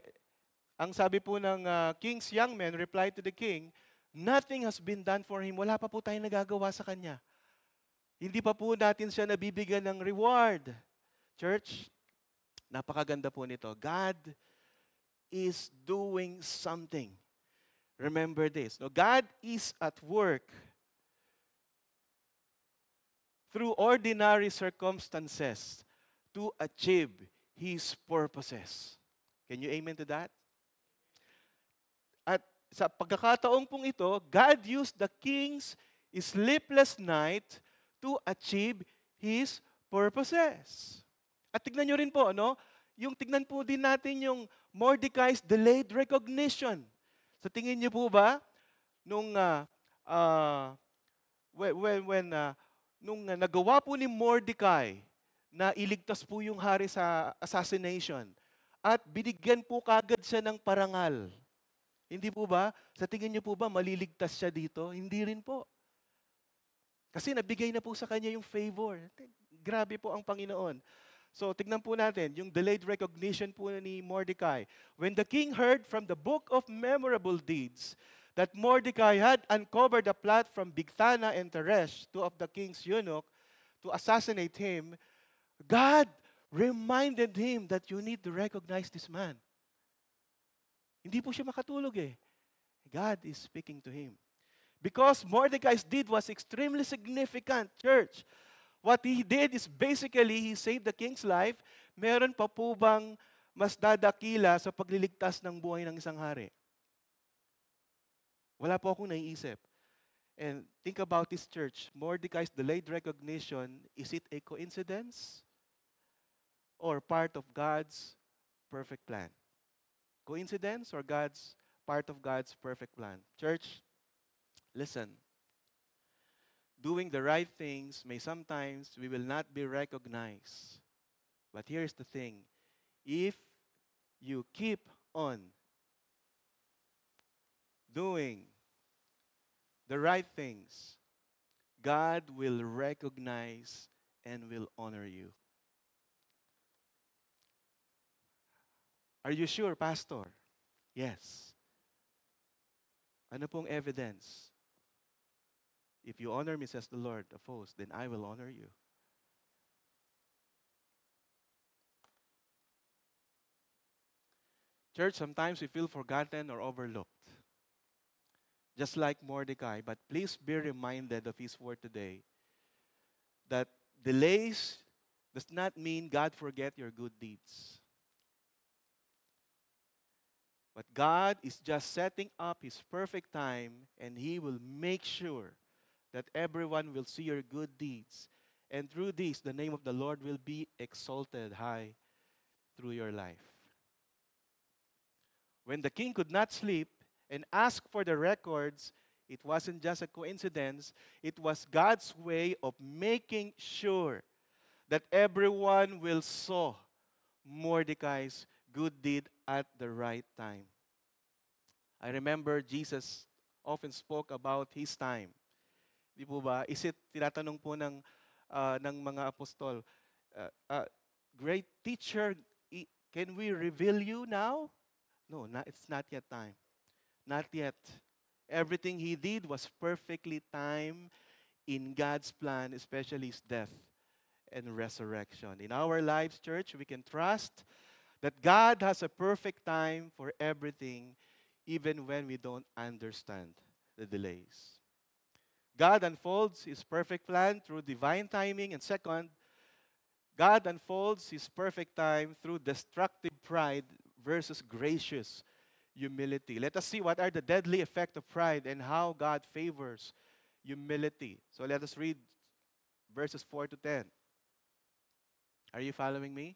ang sabi po ng king's young men replied to the king, nothing has been done for him. Wala pa po tayong nagagawa sa kanya. Hindi pa po natin siya nabibigyan ng reward. Church, napakaganda po nito. God is doing something. Remember this. No, God is at work through ordinary circumstances to achieve His purposes. Can you amen to that? At sa pagkakataong pong ito, God used the king's sleepless night to achieve His purposes. At tignan nyo rin po, no? Yung tignan po din natin yung Mordecai's delayed recognition. Sa tingin niyo po ba, nung nagawa po ni Mordecai na iligtas po yung hari sa assassination at binigyan po kagad siya ng parangal. Hindi po ba? Sa tingin niyo po ba maliligtas siya dito? Hindi rin po. Kasi nabigay na po sa kanya yung favor. Grabe po ang Panginoon. So, tignan po natin, yung delayed recognition po ni Mordecai. When the king heard from the book of memorable deeds that Mordecai had uncovered a plot from Bigthana and Teresh, two of the king's eunuch, to assassinate him, God reminded him that you need to recognize this man. Hindi po siya makatulog eh. God is speaking to him. Because Mordecai's deed was extremely significant, church. What he did is basically, he saved the king's life. Meron pa po bang mas dadakila sa pagliligtas ng buhay ng isang hari? Wala po akong naiisip. And think about this, church. Mordecai's delayed recognition, is it a coincidence? Or part of God's perfect plan? Coincidence or part of God's perfect plan? Church, listen. Doing the right things may sometimes we will not be recognized. But here's the thing. If you keep on doing the right things, God will recognize and will honor you. Are you sure, Pastor? Yes. Ano pong evidence? If you honor me, says the Lord of hosts, then I will honor you. Church, sometimes we feel forgotten or overlooked. Just like Mordecai, but please be reminded of his word today that delays does not mean God forget your good deeds. But God is just setting up His perfect time, and He will make sure that everyone will see your good deeds. And through this, the name of the Lord will be exalted high through your life. When the king could not sleep and asked for the records, it wasn't just a coincidence. It was God's way of making sure that everyone will saw Mordecai's good deed at the right time. I remember Jesus often spoke about His time. Di po ba? Tinatanong po ng mga apostol, great teacher, can we reveal you now? No, it's not yet time. Not yet. Everything He did was perfectly timed in God's plan, especially His death and resurrection. In our lives, church, we can trust that God has a perfect time for everything, even when we don't understand the delays. God unfolds His perfect plan through divine timing. And second, God unfolds His perfect time through destructive pride versus gracious humility. Let us see what are the deadly effects of pride and how God favors humility. So let us read verses 4 to 10. Are you following me?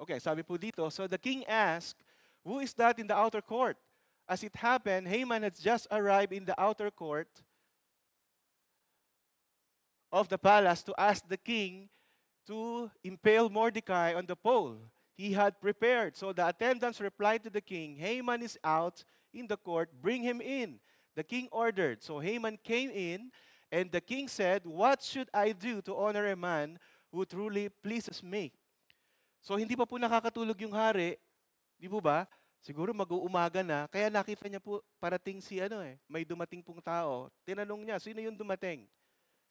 Okay, sabi po dito, so the king asked, who is that in the outer court? As it happened, Haman had just arrived in the outer court of the palace to ask the king to impale Mordecai on the pole he had prepared. So the attendants replied to the king, Haman is out in the court, bring him in. The king ordered. So Haman came in, and the king said, what should I do to honor a man who truly pleases me? So hindi pa po nakakatulog yung hari, di po ba? Siguro mag-uumaga na, kaya nakita niya po parating si may dumating pong tao. Tinanong niya, sino yung dumating?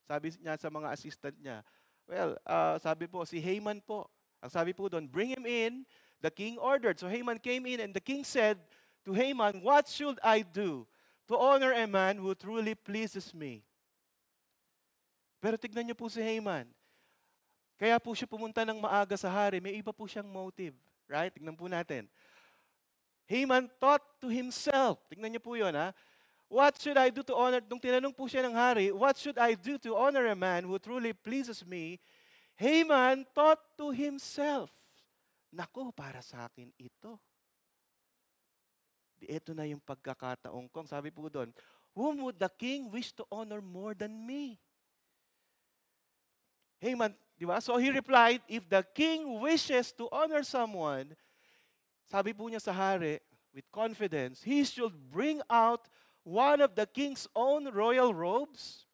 Sabi niya sa mga assistant niya, well, sabi po, si Haman po. Ang sabi po doon, bring him in. The king ordered. So Haman came in and the king said to Haman, what should I do to honor a man who truly pleases me? Pero tignan niyo po si Haman. Kaya po siya pumunta ng maaga sa hari. May iba po siyang motive. Right? Tignan po natin. Haman thought to himself. Tignan niyo po yun, ha? What should I do to honor? Nung tinanong po siya ng hari, what should I do to honor a man who truly pleases me? Haman thought to himself, nako, para sa akin ito. Ito na yung pagkakataong kong. Sabi po doon, whom would the king wish to honor more than me? Haman, di ba? So he replied, if the king wishes to honor someone, sabi po niya sa hari, with confidence, he should bring out one of the king's own royal robes,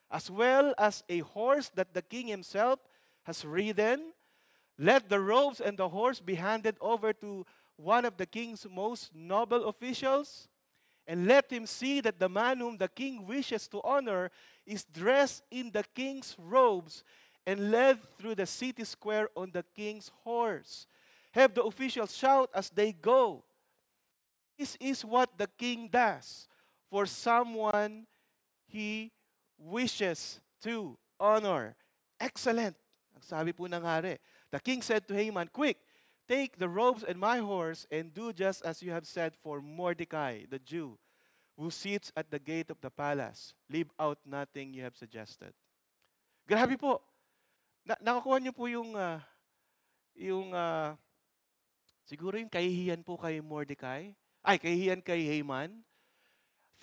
as well as a horse that the king himself has ridden. Let the robes and the horse be handed over to one of the king's most noble officials, and let him see that the man whom the king wishes to honor is dressed in the king's robes and led through the city square on the king's horse. Have the officials shout as they go, this is what the king does for someone he wishes to honor. Excellent. Ang sabi po ng hari. The king said to Haman, quick, take the robes and my horse and do just as you have said for Mordecai, the Jew, who sits at the gate of the palace. Leave out nothing you have suggested. Grabe po. Nakakuha niyo po siguro yung kahihiyan po kay Mordecai. Ay, kahihiyan kay Haman.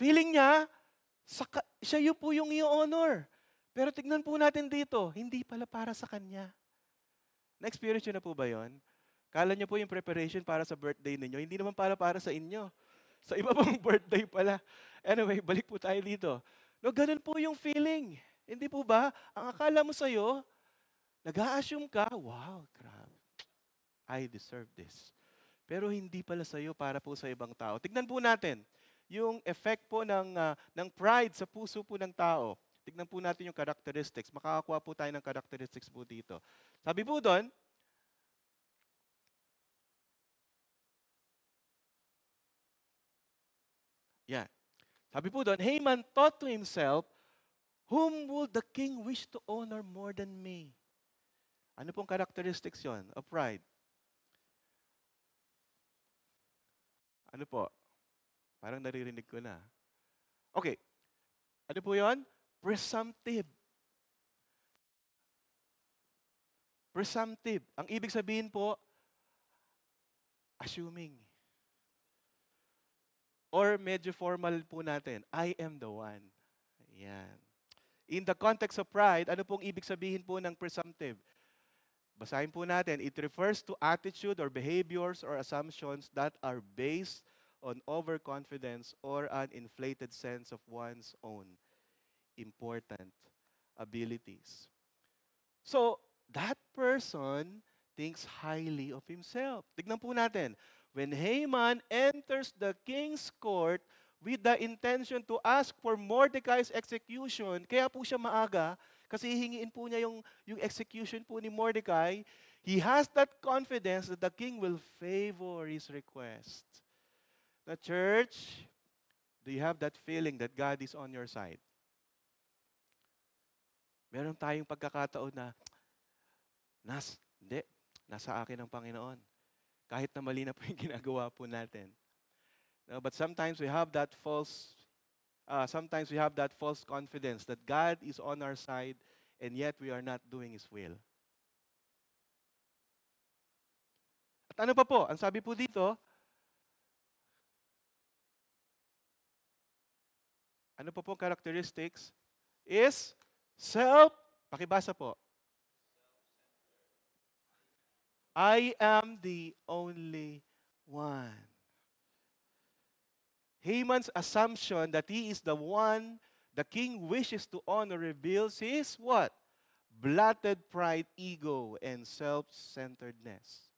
Feeling niya, siya po yung i-honor. Pero tignan po natin dito, hindi pala para sa kanya. Na-experience nyo na po ba yun? Kala nyo po yung preparation para sa birthday ninyo, hindi naman para sa inyo. Sa iba pang birthday pala. Anyway, balik po tayo dito. No, ganun po yung feeling. Hindi po ba? Ang akala mo sa'yo, nag-a-assume ka, wow, grabe. I deserve this. Pero hindi pala sa'yo, para po sa ibang tao. Tignan po natin yung effect po ng pride sa puso po ng tao. Tignan po natin yung characteristics. Makakakuha po tayo ng characteristics po dito. Sabi po doon, yan. Sabi po doon, Haman thought to himself, whom would the king wish to honor more than me? Ano pong characteristics yon of pride? Ano po? Parang naririnig ko na. Okay. Ano po yon? Presumptive. Presumptive. Ang ibig sabihin po, assuming. Or medyo formal po natin, I am the one. Ayan. In the context of pride, ano pong ibig sabihin po ng presumptive? Basahin po natin, it refers to attitude or behaviors or assumptions that are based on overconfidence or an inflated sense of one's own important abilities. So, that person thinks highly of himself. Tignan po natin. When Haman enters the king's court with the intention to ask for Mordecai's execution, kaya po siya maaga, kasi hihingiin po niya yung execution po ni Mordecai, he has that confidence that the king will favor his request. The church, do you have that feeling that God is on your side? Meron tayong pagkakataon na, nasa akin ang Panginoon. Kahit na mali na po yung ginagawa po natin. No, but sometimes we have that false confidence that God is on our side and yet we are not doing His will. At ano pa po? Ang sabi po dito, ano pa po characteristics? Is pakibasa po. I am the only one. Haman's assumption that he is the one the king wishes to honor reveals his what? Blotted pride, ego, and self-centeredness.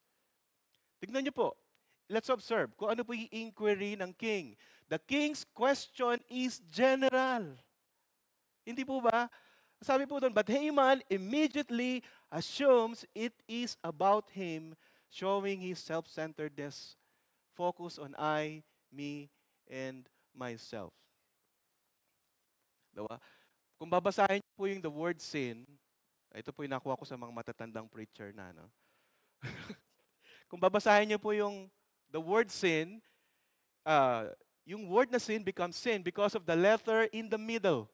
Tignan niyo po. Let's observe kung ano po yung inquiry ng king. The king's question is general. Hindi po ba? Sabi po doon, but Haman immediately assumes it is about him, showing his self-centeredness, focus on I, me, and myself. Diba? Kung babasahin niyo po yung the word sin, ito po yung nakuha ko sa mga matatandang preacher na, no? Kung babasahin niyo po yung the word sin, yung word na sin becomes sin because of the letter in the middle.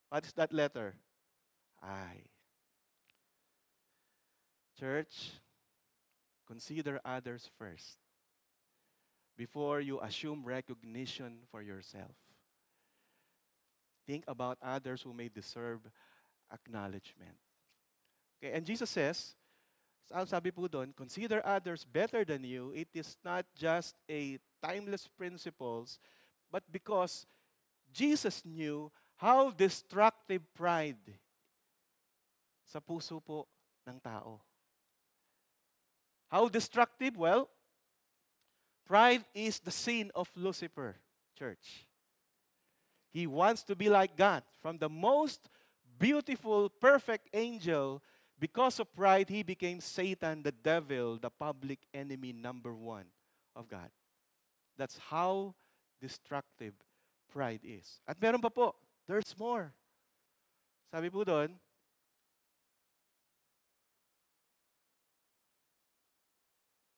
What is that letter? I. Church, consider others first before you assume recognition for yourself. Think about others who may deserve acknowledgement. Okay, and Jesus says, sabi po doon, consider others better than you. It is not just a timeless principles, but because Jesus knew how destructive pride sa puso po ng tao. How destructive? Well, pride is the sin of Lucifer, church. He wants to be like God. From the most beautiful, perfect angel, because of pride, he became Satan, the devil, the public enemy number one of God. That's how destructive pride is. At meron pa po, there's more. Sabi po doon,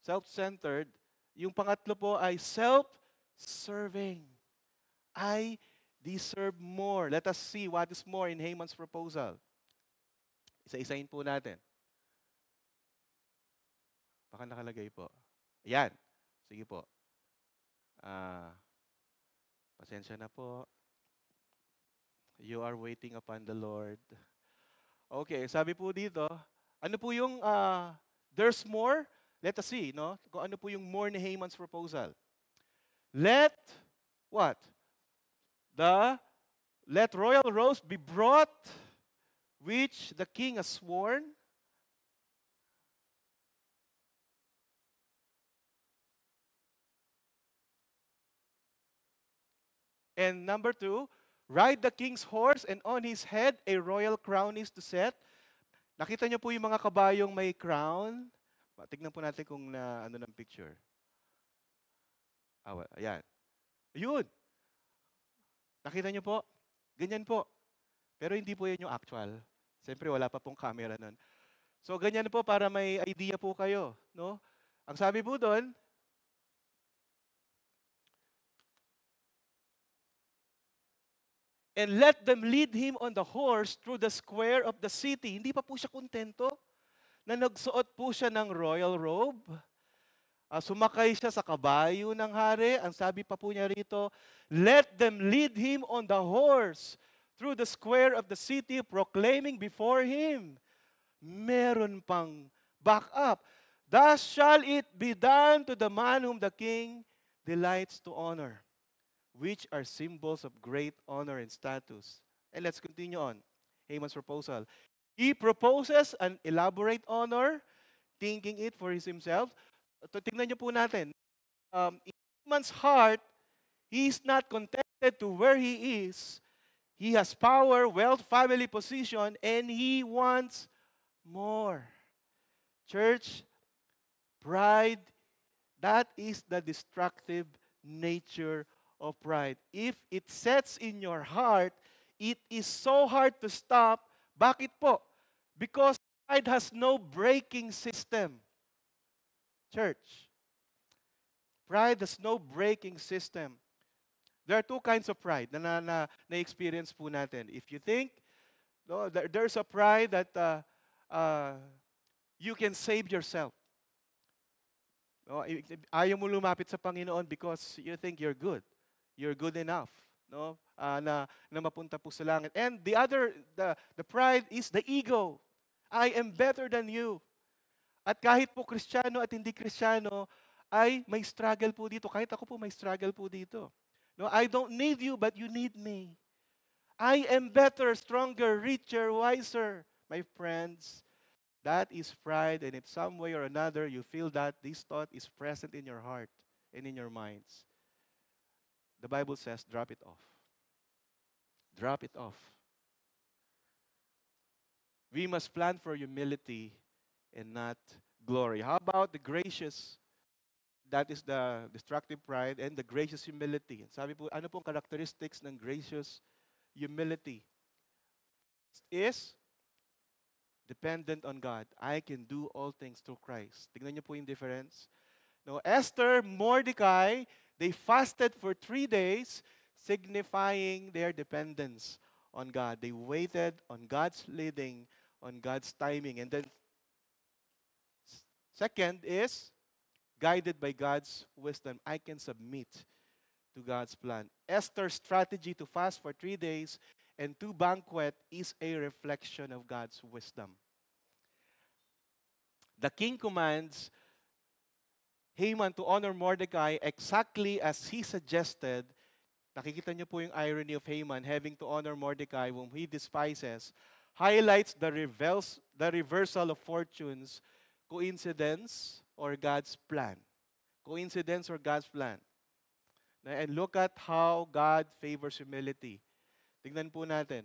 self-centered. Yung pangatlo po ay self-serving. I deserve more. Let us see what is more in Haman's proposal. Isa-isahin po natin. Baka nakalagay po. Ayan. Sige po. Pasensya na po. You are waiting upon the Lord. Okay, sabi po dito, ano po yung there's more? Let us see, no? Kung ano po yung more ni Haman's proposal. Let what? Let royal robes be brought, which the king has sworn. And number 2, ride the king's horse, and on his head a royal crown is to set. Nakita niyo po yung mga kabayong may crown? Tignan po natin kung na ano ng picture. Ayan. Ayun. Nakita niyo po? Ganyan po. Pero hindi po yan yung actual. Siyempre wala pa pong camera nun. So ganyan po para may idea po kayo, no? Ang sabi po doon, and let them lead him on the horse through the square of the city. Hindi pa po siya kontento na nagsuot po siya ng royal robe. Sumakay siya sa kabayo ng hari. Ang sabi pa po niya rito, let them lead him on the horse through the square of the city, proclaiming before him. Meron pang back up. Thus shall it be done to the man whom the king delights to honor, which are symbols of great honor and status. And let's continue on. Haman's proposal. He proposes an elaborate honor, thinking it for himself. Tingnan niyo po natin. In Haman's heart, he is not contented to where he is. He has power, wealth, family position, and he wants more. Church, pride, that is the destructive nature of pride. If it sets in your heart, it is so hard to stop. Bakit po? Because pride has no braking system. Church, Pride has no breaking system. There are two kinds of pride na-experience po natin. If you think, no, there's a pride that you can save yourself. No, ayaw mo lumapit sa Panginoon because you think you're good. You're good enough. No? Na mapunta po sa langit. And the pride is the ego. I am better than you. At kahit po Kristiyano at hindi Kristiyano, ay may struggle po dito. Kahit ako po may struggle po dito. No, I don't need you, but you need me. I am better, stronger, richer, wiser. My friends, that is pride, and if some way or another you feel that this thought is present in your heart and in your minds, the Bible says, drop it off. Drop it off. We must plan for humility and not glory. How about the gracious? That is the destructive pride, and the gracious humility. Sabi po, ano pong characteristics ng gracious humility? Is dependent on God. I can do all things through Christ. Tingnan niyo po yung difference. No, Esther, Mordecai, they fasted for 3 days, signifying their dependence on God. They waited on God's leading, on God's timing. And then, second is, guided by God's wisdom, I can submit to God's plan. Esther's strategy to fast for 3 days and to banquet is a reflection of God's wisdom. The king commands Haman to honor Mordecai exactly as he suggested. Nakikita niyo po yung irony of Haman having to honor Mordecai whom he despises, highlights the reversal of fortunes, coincidence, or God's plan. Coincidence or God's plan. And look at how God favors humility. Tingnan po natin.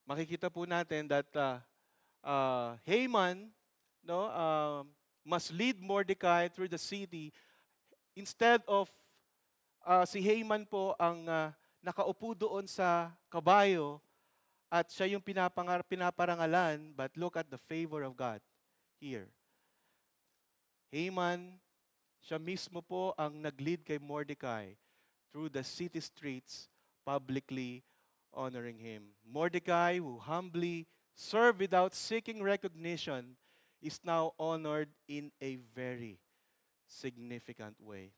Makikita po natin that Haman must lead Mordecai through the city instead of si Haman po ang nakaupo doon sa kabayo at siya yung pinaparangalan, but look at the favor of God here. Haman, siya mismo po ang nag-lead kay Mordecai through the city streets, publicly honoring him. Mordecai, who humbly served without seeking recognition, is now honored in a very significant way.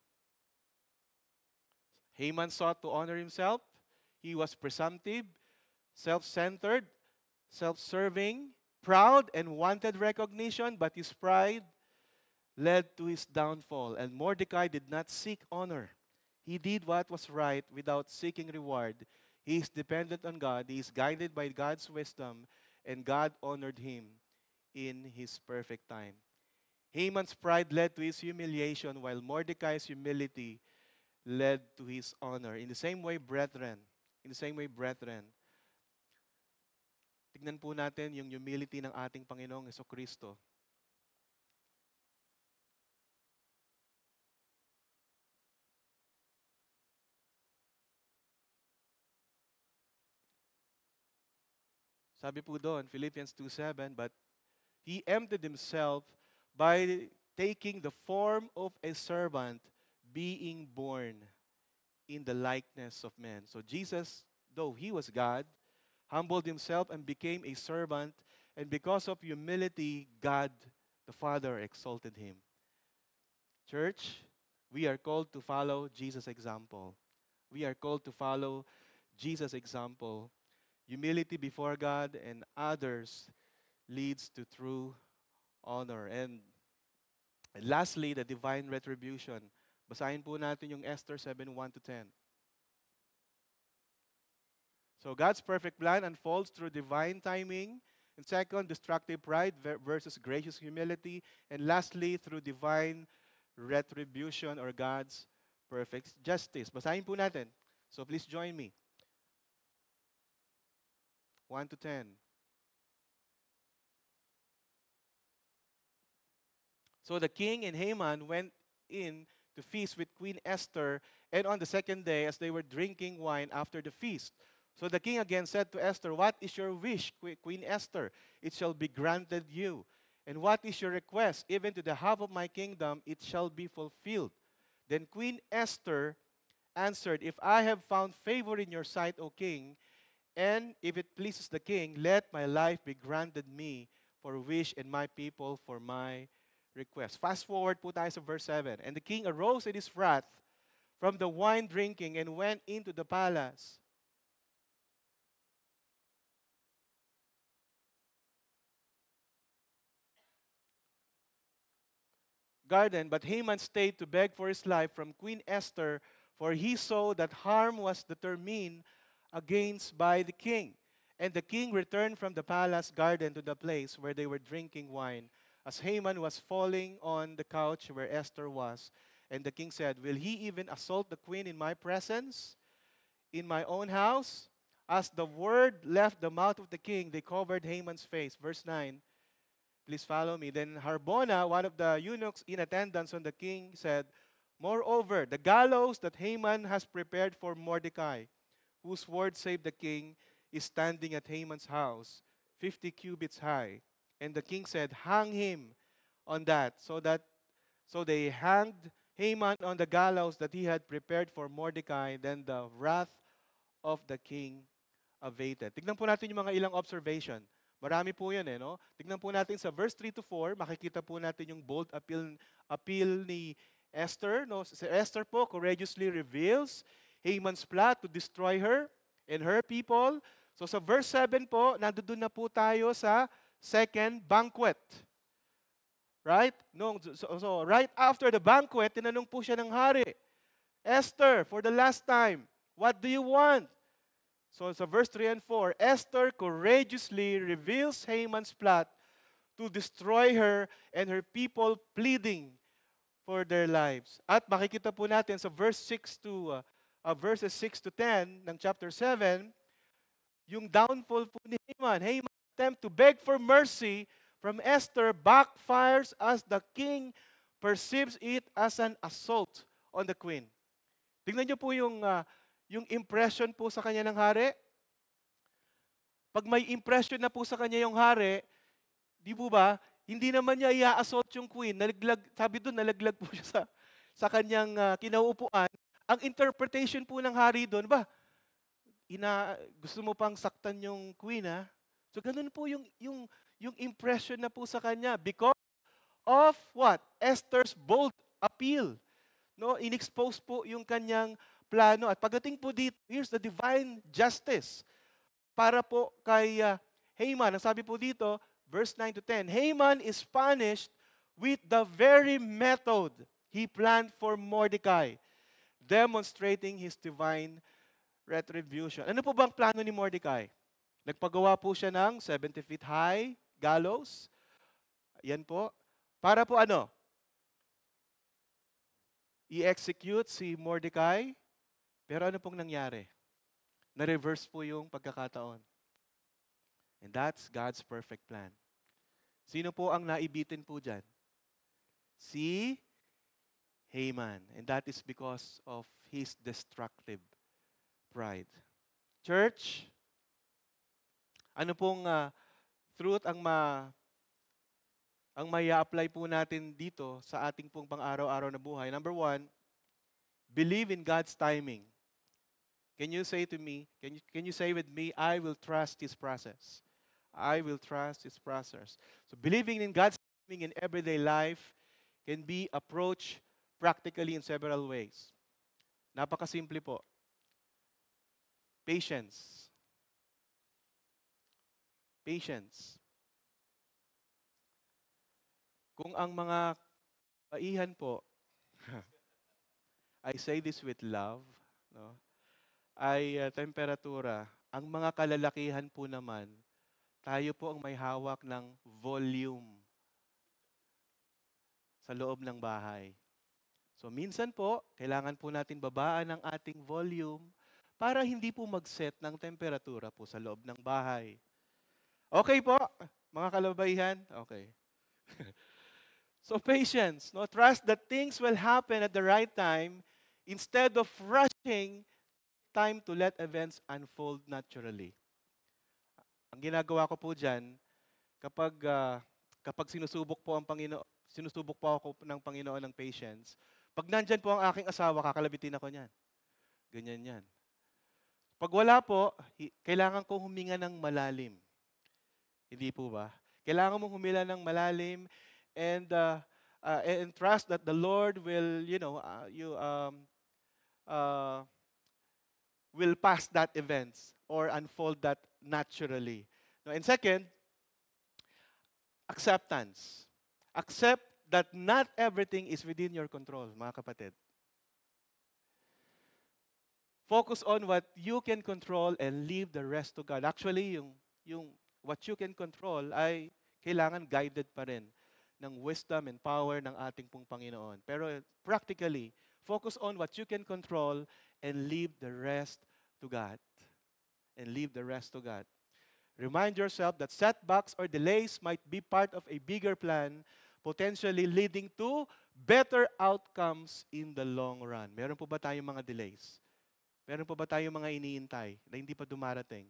Haman sought to honor himself. He was presumptive, self-centered, self-serving, proud, and wanted recognition, but his pride led to his downfall. And Mordecai did not seek honor. He did what was right without seeking reward. He is dependent on God. He is guided by God's wisdom, and God honored him in his perfect time. Haman's pride led to his humiliation, while Mordecai's humility led to his honor. In the same way, brethren, tignan po natin yung humility ng ating Panginoong Jesucristo. Sabi po doon, Philippians 2:7, but he emptied himself by taking the form of a servant, being born in the likeness of men. So Jesus, though he was God, humbled himself and became a servant, and because of humility, God the Father exalted him. Church, we are called to follow Jesus' example. We are called to follow Jesus' example. Humility before God and others leads to true honor. And lastly, the divine retribution. Basahin po natin yung Esther 7:1-10. So God's perfect plan unfolds through divine timing. And second, destructive pride versus gracious humility. And lastly, through divine retribution or God's perfect justice. Basahin po natin. So please join me. 1-10. So the king and Haman went in to feast with Queen Esther, and on the second day, as they were drinking wine after the feast. So the king again said to Esther, "What is your wish, Queen Esther? It shall be granted you." And what is your request? Even to the half of my kingdom, it shall be fulfilled. Then Queen Esther answered, If I have found favor in your sight, O king, and if it pleases the king, let my life be granted me for wish and my people for my request. Fast forward po tayo sa verse 7. And the king arose in his wrath from the wine drinking and went into the palace. Garden, but Haman stayed to beg for his life from Queen Esther, for he saw that harm was determined against by the king. And the king returned from the palace garden to the place where they were drinking wine, as Haman was falling on the couch where Esther was. And the king said, Will he even assault the queen in my presence, in my own house? As the word left the mouth of the king, they covered Haman's face. Verse 9. Please follow me. Then Harbona, one of the eunuchs in attendance on the king, said, Moreover, the gallows that Haman has prepared for Mordecai, whose word saved the king, is standing at Haman's house, 50 cubits high. And the king said, Hang him on that. So they hanged Haman on the gallows that he had prepared for Mordecai. Then the wrath of the king abated. Tignan po natin yung mga ilang observation. Marami po yan no? Tignan po natin sa verse 3 to 4, makikita po natin yung bold appeal ni Esther. No? Si Esther po courageously reveals Haman's plot to destroy her and her people. So sa verse 7 po, nandoon na po tayo sa second banquet. Right? No, so right after the banquet, tinanong po siya ng hari, Esther, for the last time, what do you want? So sa verse 3 and 4, Esther courageously reveals Haman's plot to destroy her and her people, pleading for their lives. At makikita po natin sa verses 6 to 10 ng chapter 7, yung downfall po ni Haman. Haman's attempt to beg for mercy from Esther backfires as the king perceives it as an assault on the queen. Tingnan niyo po yung impression po sa kanya ng hari. Pag may impression na po sa kanya yung hari, di po ba, hindi naman niya i-assault yung queen. Sabi doon, nalaglag po siya sa kanyang kinauupuan. Ang interpretation po ng hari doon, gusto mo pang saktan yung queen, ha? So ganun po yung impression na po sa kanya because of what? Esther's bold appeal. No, inexpose po yung kanyang plano. At pagdating po dito, here's the divine justice. Para po kay Haman, ang sabi po dito, verse 9 to 10, Haman is punished with the very method he planned for Mordecai, demonstrating his divine retribution. Ano po bang plano ni Mordecai? Nagpagawa po siya ng 70 feet high gallows. Yan po. Para po ano? I-execute si Mordecai. Pero ano pong nangyari? Na-reverse po yung pagkakataon. And that's God's perfect plan. Sino po ang naibitin po dyan? Si Haman. And that is because of his destructive pride. Church, ano pong truth ang may apply po natin dito sa ating pong pang-araw-araw na buhay? Number 1, believe in God's timing. Can you say to me, can you say with me, I will trust His process. I will trust His process. So believing in God's timing in everyday life can be approached practically in several ways. Napakasimple po. Patience. Patience. Kung ang mga baihan po, I say this with love, no? Ay temperatura, ang mga kalalakihan po naman, tayo po ang may hawak ng volume sa loob ng bahay. So minsan po, kailangan po natin babaan ang ating volume para hindi po mag-set ng temperatura po sa loob ng bahay. Okay po, mga kalabaihan? Okay. So patience, no? Trust that things will happen at the right time instead of rushing time to let events unfold naturally. Ang ginagawa ko po dyan, kapag kapag sinusubok po ako ng Panginoon ng patience, pag nandyan po ang aking asawa, kakalabitin ako niyan. Ganyan yan. Pag wala po, kailangan kong huminga ng malalim. Hindi po ba? Kailangan mong humila ng malalim and trust that the Lord will, will pass that events or unfold that naturally. No, and second, acceptance. Accept that not everything is within your control, mga kapatid. Focus on what you can control and leave the rest to God. Actually, yung what you can control ay kailangan guided pa rin ng wisdom and power ng ating pong Panginoon. Pero practically, focus on what you can control and leave the rest to God. And leave the rest to God. Remind yourself that setbacks or delays might be part of a bigger plan, potentially leading to better outcomes in the long run. Meron po ba tayong mga delays? Meron po ba tayong mga iniintay na hindi pa dumarating?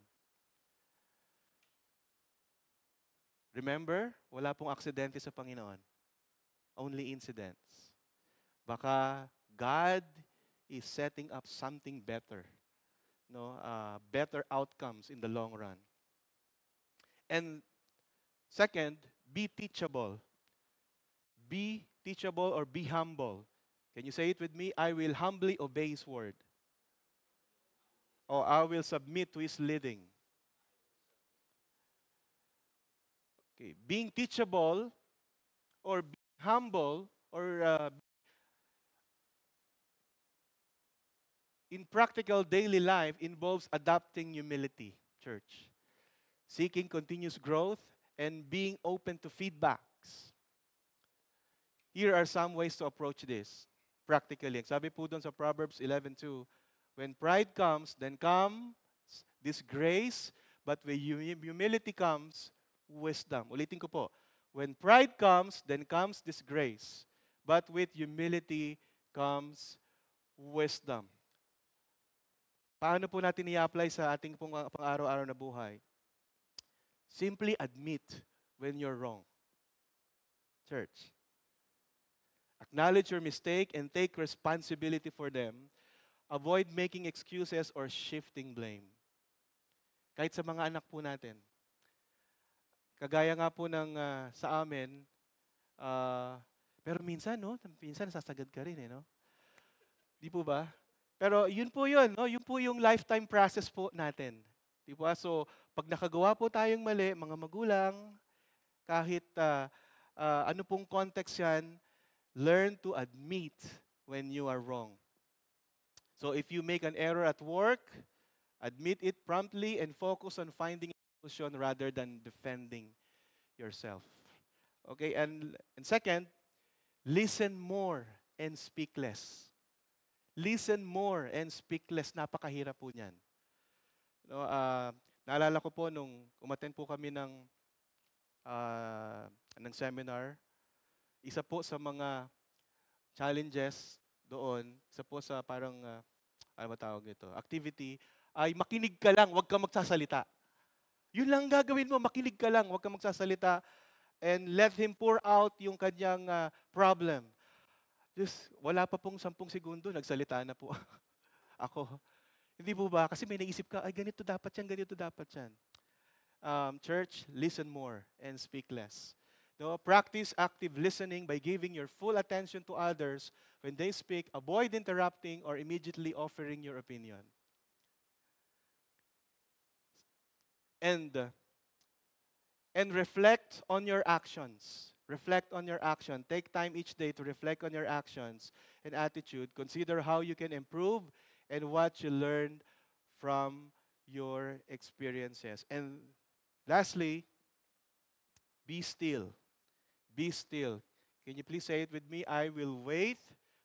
Remember, wala pong aksidente sa Panginoon. Only incidents. Baka God is setting up something better. No, better outcomes in the long run. And second, be teachable. Be teachable or be humble. Can you say it with me? I will humbly obey His word. Or I will submit to His leading. Okay. Being teachable or being humble or in practical daily life involves adopting humility, church. Seeking continuous growth and being open to feedbacks. Here are some ways to approach this practically. Sabi po doon sa Proverbs 11:2, when pride comes, then comes disgrace, but when humility comes, wisdom. Ulitin ko po. When pride comes, then comes disgrace, but with humility comes wisdom. Paano po natin i-apply sa ating pang-araw-araw na buhay? Simply admit when you're wrong. Church. Acknowledge your mistake and take responsibility for them. Avoid making excuses or shifting blame. Kahit sa mga anak po natin. Kagaya nga po ng sa amin, pero minsan, no? Minsan nasasagad ka rin, no? Di po ba? Pero yun po yun, no? Yun po yung lifetime process po natin. Di ba? So, pag nakagawa po tayong mali, mga magulang, kahit ano pong context yan, learn to admit when you are wrong. So if you make an error at work, admit it promptly and focus on finding a solution rather than defending yourself. Okay, and second, listen more and speak less. Listen more and speak less. Napakahirap po niyan. No, naalala ko po nung umattend po kami ng seminar, isa po sa mga challenges doon, isa po sa parang, ano ba tawag ito, activity, ay makinig ka lang, huwag ka magsasalita. Yun lang gagawin mo, makinig ka lang, huwag ka magsasalita, and let him pour out yung kanyang problem. Just, wala pa pong 10 segundo, nagsalita na po ako. Hindi po ba? Kasi may naisip ka, ay ganito dapat yan, ganito dapat yan. Church, listen more and speak less. No, practice active listening by giving your full attention to others when they speak. Avoid interrupting or immediately offering your opinion. And reflect on your actions. Reflect on your action. Take time each day to reflect on your actions and attitude. Consider how you can improve and what you learned from your experiences. And lastly, be still. Be still. Can you please say it with me? I will wait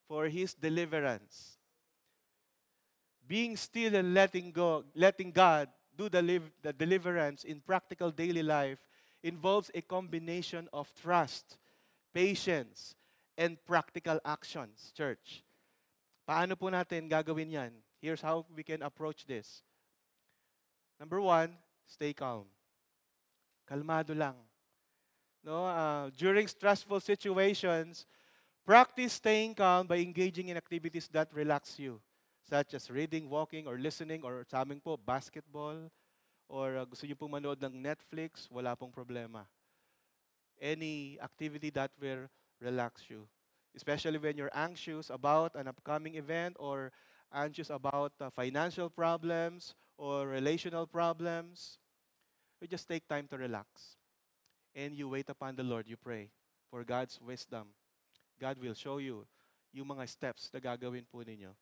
for His deliverance. Being still and letting God do the deliverance in practical daily life involves a combination of trust, patience, and practical actions, church. Paano po natin gagawin yan? Here's how we can approach this. Number 1, stay calm. Kalmado lang. No, during stressful situations, practice staying calm by engaging in activities that relax you, such as reading, walking, or listening, or sa amin po, basketball, or gusto niyo pong manood ng Netflix, wala pong problema. Any activity that will relax you, especially when you're anxious about an upcoming event or anxious about financial problems or relational problems. You just take time to relax and you wait upon the Lord. You pray for God's wisdom. God will show you yung mga steps na gagawin po ninyo.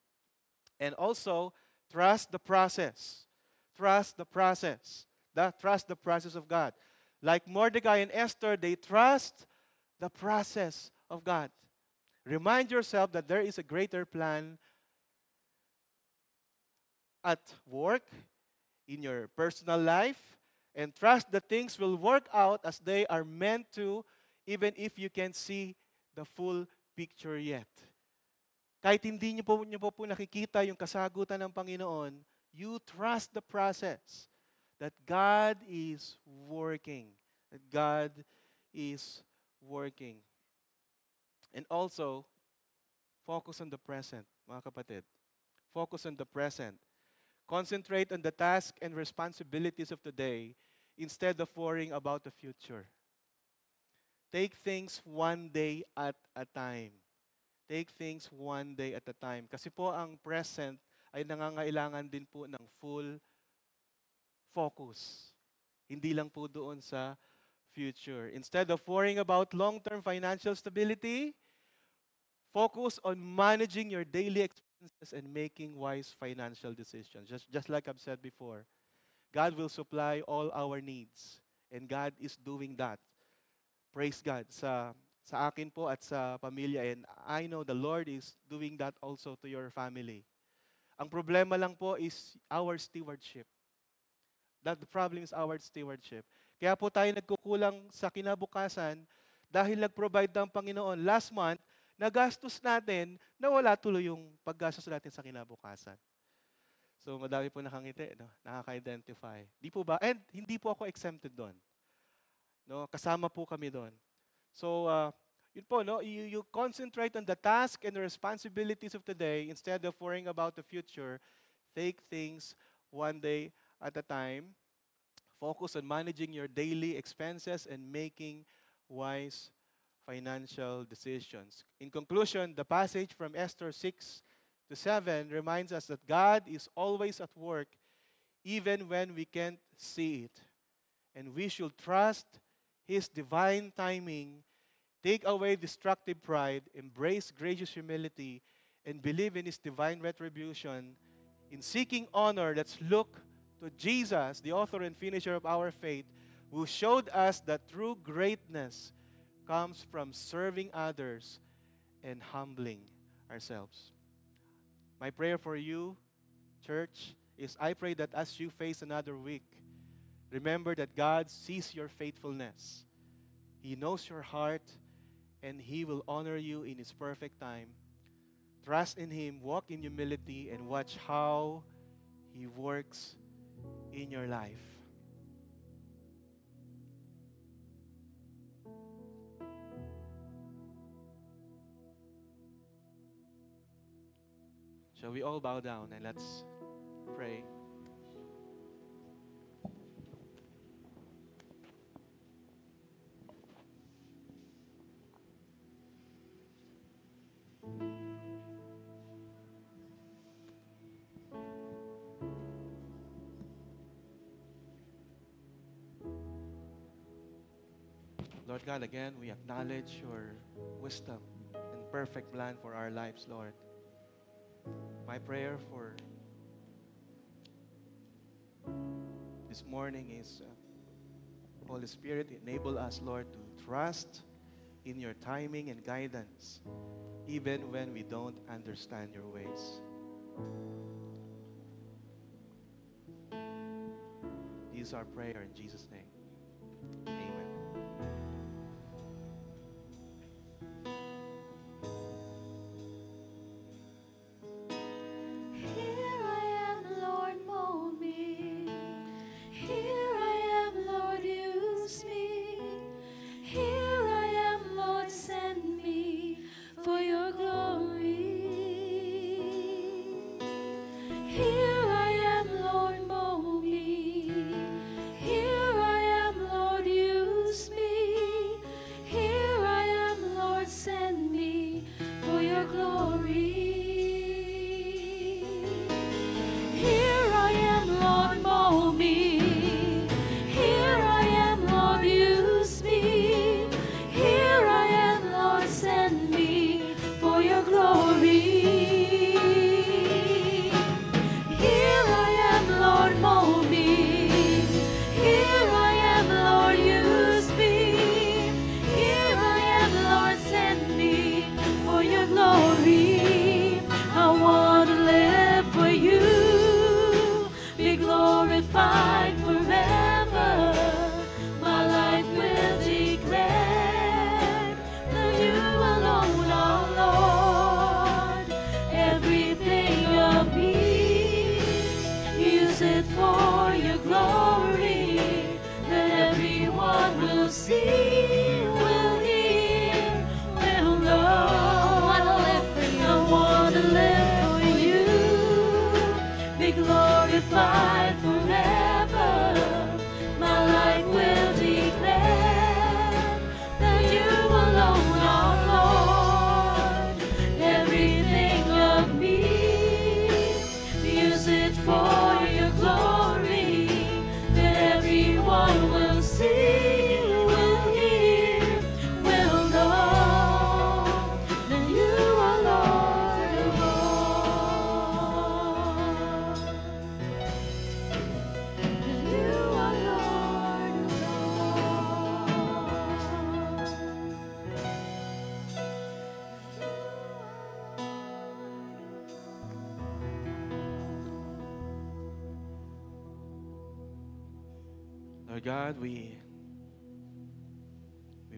And also, trust the process. Trust the process. Trust the process of God. Like Mordecai and Esther, they trust the process of God. Remind yourself that there is a greater plan at work, in your personal life, and trust that things will work out as they are meant to, even if you can't see the full picture yet. Kahit hindi niyo po nakikita yung kasagutan ng Panginoon, you trust the process that God is working. That God is working. And also, focus on the present, mga kapatid. Focus on the present. Concentrate on the task and responsibilities of today instead of worrying about the future. Take things one day at a time. Take things one day at a time. Kasi po ang present ay nangangailangan din po ng full focus. Hindi lang po doon sa future. Instead of worrying about long-term financial stability, focus on managing your daily expenses and making wise financial decisions. Just like I've said before, God will supply all our needs. And God is doing that. Praise God sa akin po at sa pamilya. And I know the Lord is doing that also to your family. Ang problema lang po is our stewardship. That the problem is our stewardship. Kaya po tayo nagkukulang sa kinabukasan dahil nag-provide ng Panginoon. Last month, nagastos natin na wala tuloy yung paggastos natin sa kinabukasan. So, madami po nakangiti, no? Nakaka-identify. Di po ba? And hindi po ako exempted doon. No? Kasama po kami doon. So, yun po, no? You concentrate on the task and the responsibilities of today instead of worrying about the future. Take things one day at a time. Focus on managing your daily expenses and making wise financial decisions. In conclusion, the passage from Esther 6-7 reminds us that God is always at work even when we can't see it. And we should trust His divine timing, take away destructive pride, embrace gracious humility, and believe in His divine retribution. In seeking honor, let's look to Jesus, the author and finisher of our faith, who showed us that true greatness comes from serving others and humbling ourselves. My prayer for you, church, is I pray that as you face another week, remember that God sees your faithfulness. He knows your heart, and He will honor you in His perfect time. Trust in Him, walk in humility, and watch how He works in your life. Shall we all bow down and let's pray? Lord God, again, we acknowledge your wisdom and perfect plan for our lives, Lord. My prayer for this morning is, Holy Spirit, enable us, Lord, to trust in your timing and guidance, even when we don't understand your ways. This is our prayer in Jesus' name. Amen. Here I am, Lord, mold me. Here I am, Lord, use me. Here glorified forever. My life will declare that you alone are Lord. Everything of me, use it for your glory, that everyone will see, will hear, will know. I want to live for you, be glorified forever. My life will declare that you alone are Lord. Everything of me, use it for your glory, that everyone will see, will hear, will know that you are Lord of all. That you are Lord of Lord God, we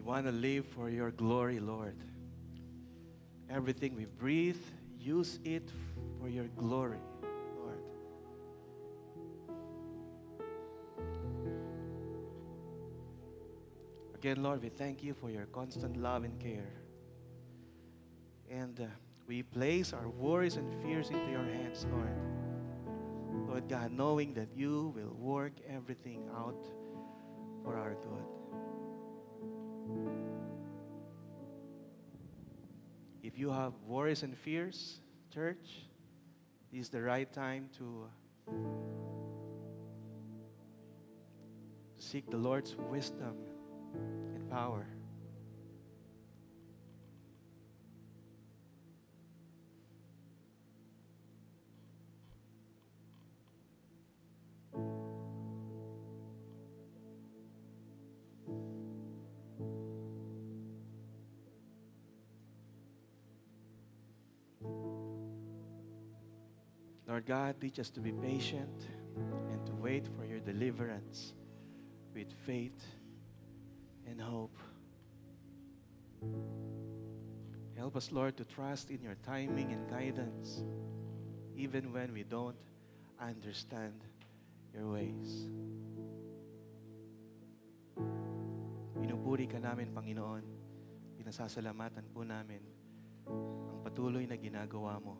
want to live for your glory, Lord. Everything we breathe, use it for your glory, Lord. Again, Lord, we thank you for your constant love and care. And we place our worries and fears into your hands, Lord. Lord God, knowing that you will work everything out for our good. If you have worries and fears, church, this is the right time to seek the Lord's wisdom and power. Lord God, teach us to be patient and to wait for your deliverance with faith and hope. Help us, Lord, to trust in your timing and guidance, even when we don't understand your ways. Pinupuri ka namin, Panginoon. Pinasasalamatan po namin ang patuloy na ginagawa mo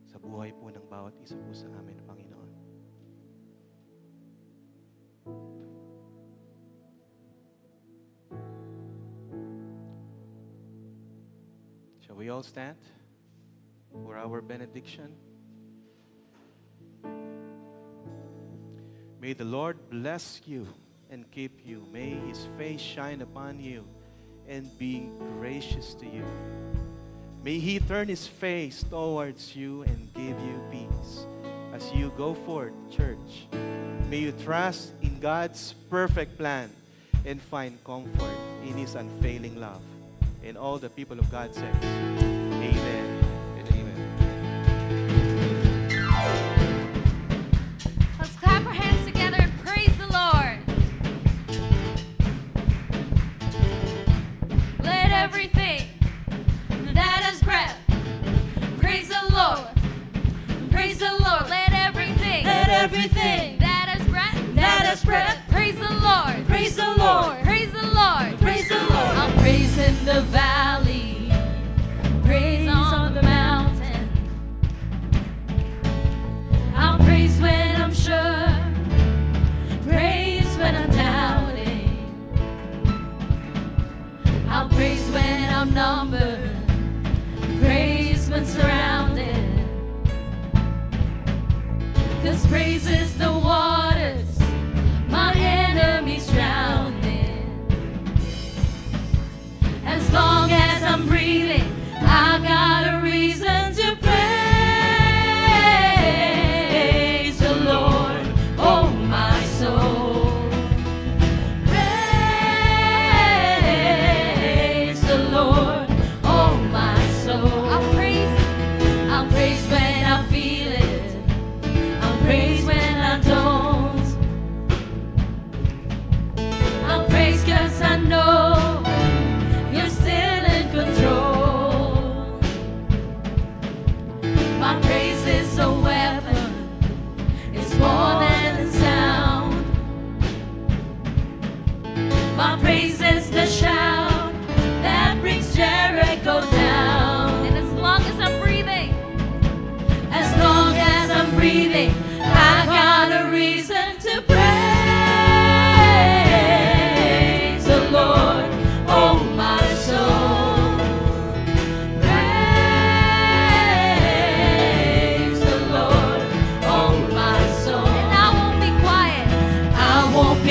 sa buhay po ng bawat isa po sa amin, Panginoon. Shall we all stand for our benediction? May the Lord bless you and keep you. May His face shine upon you and be gracious to you. May He turn His face towards you and give you peace. As you go forth, church, may you trust in God's perfect plan and find comfort in His unfailing love. And all the people of God says, Amen and amen. Let's clap our hands together and praise the Lord. Let everything that has breath praise the Lord. Praise the Lord. Let everything that has breath praise the Lord. Praise the Lord. Praise the Lord. Praise the Lord. I'll praise in the valley. Praise on the mountain. I'll praise when I'm sure. Praise when I'm doubting. I'll praise when I'm numbered. Praise when surrounded. 'Cause praise is the waters my enemies drown in. As long as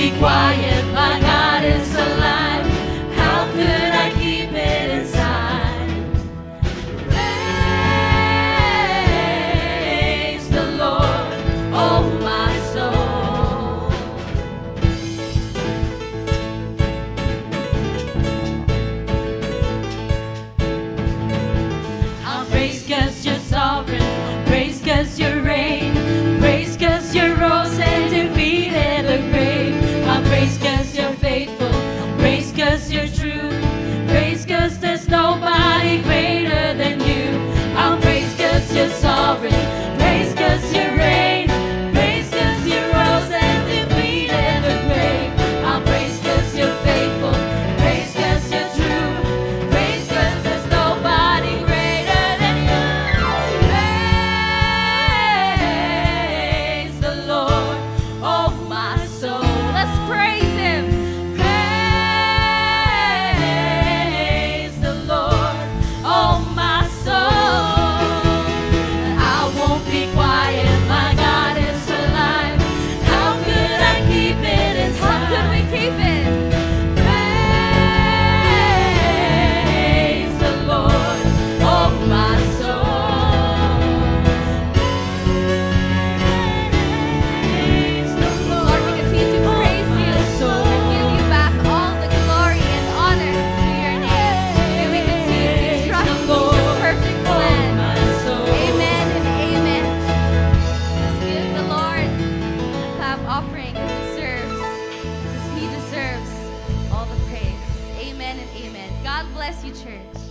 be quiet, my God is alive. How could I keep it inside? Praise the Lord, oh my soul. I'll praise 'cause you're sovereign, praise 'cause you reign, praise 'cause you rose and defeated the grave. I'll praise 'cause you're faithful, praise 'cause you're true, praise 'cause there's nobody greater than you. I'll praise 'cause you're sovereign, praise 'cause you reign, praise 'cause you rose and defeated the grave. I'll praise 'cause you're faithful, praise 'cause you're true, praise 'cause there's nobody greater than you. Praise the Lord, oh my soul. Let's praise Him. Praise the Lord, oh my soul. I won't be quiet, my God is alive. How could I keep it inside? How could we keep it? Praise the Lord, oh my soul. Praise the Lord. Lord, we continue to praise you and give you back all the glory and honor to your name. May we continue to trust in your perfect plan. Amen and amen. Let's give the Lord a clap offering that deserves, because He deserves all the praise. Amen and amen. God bless you, church.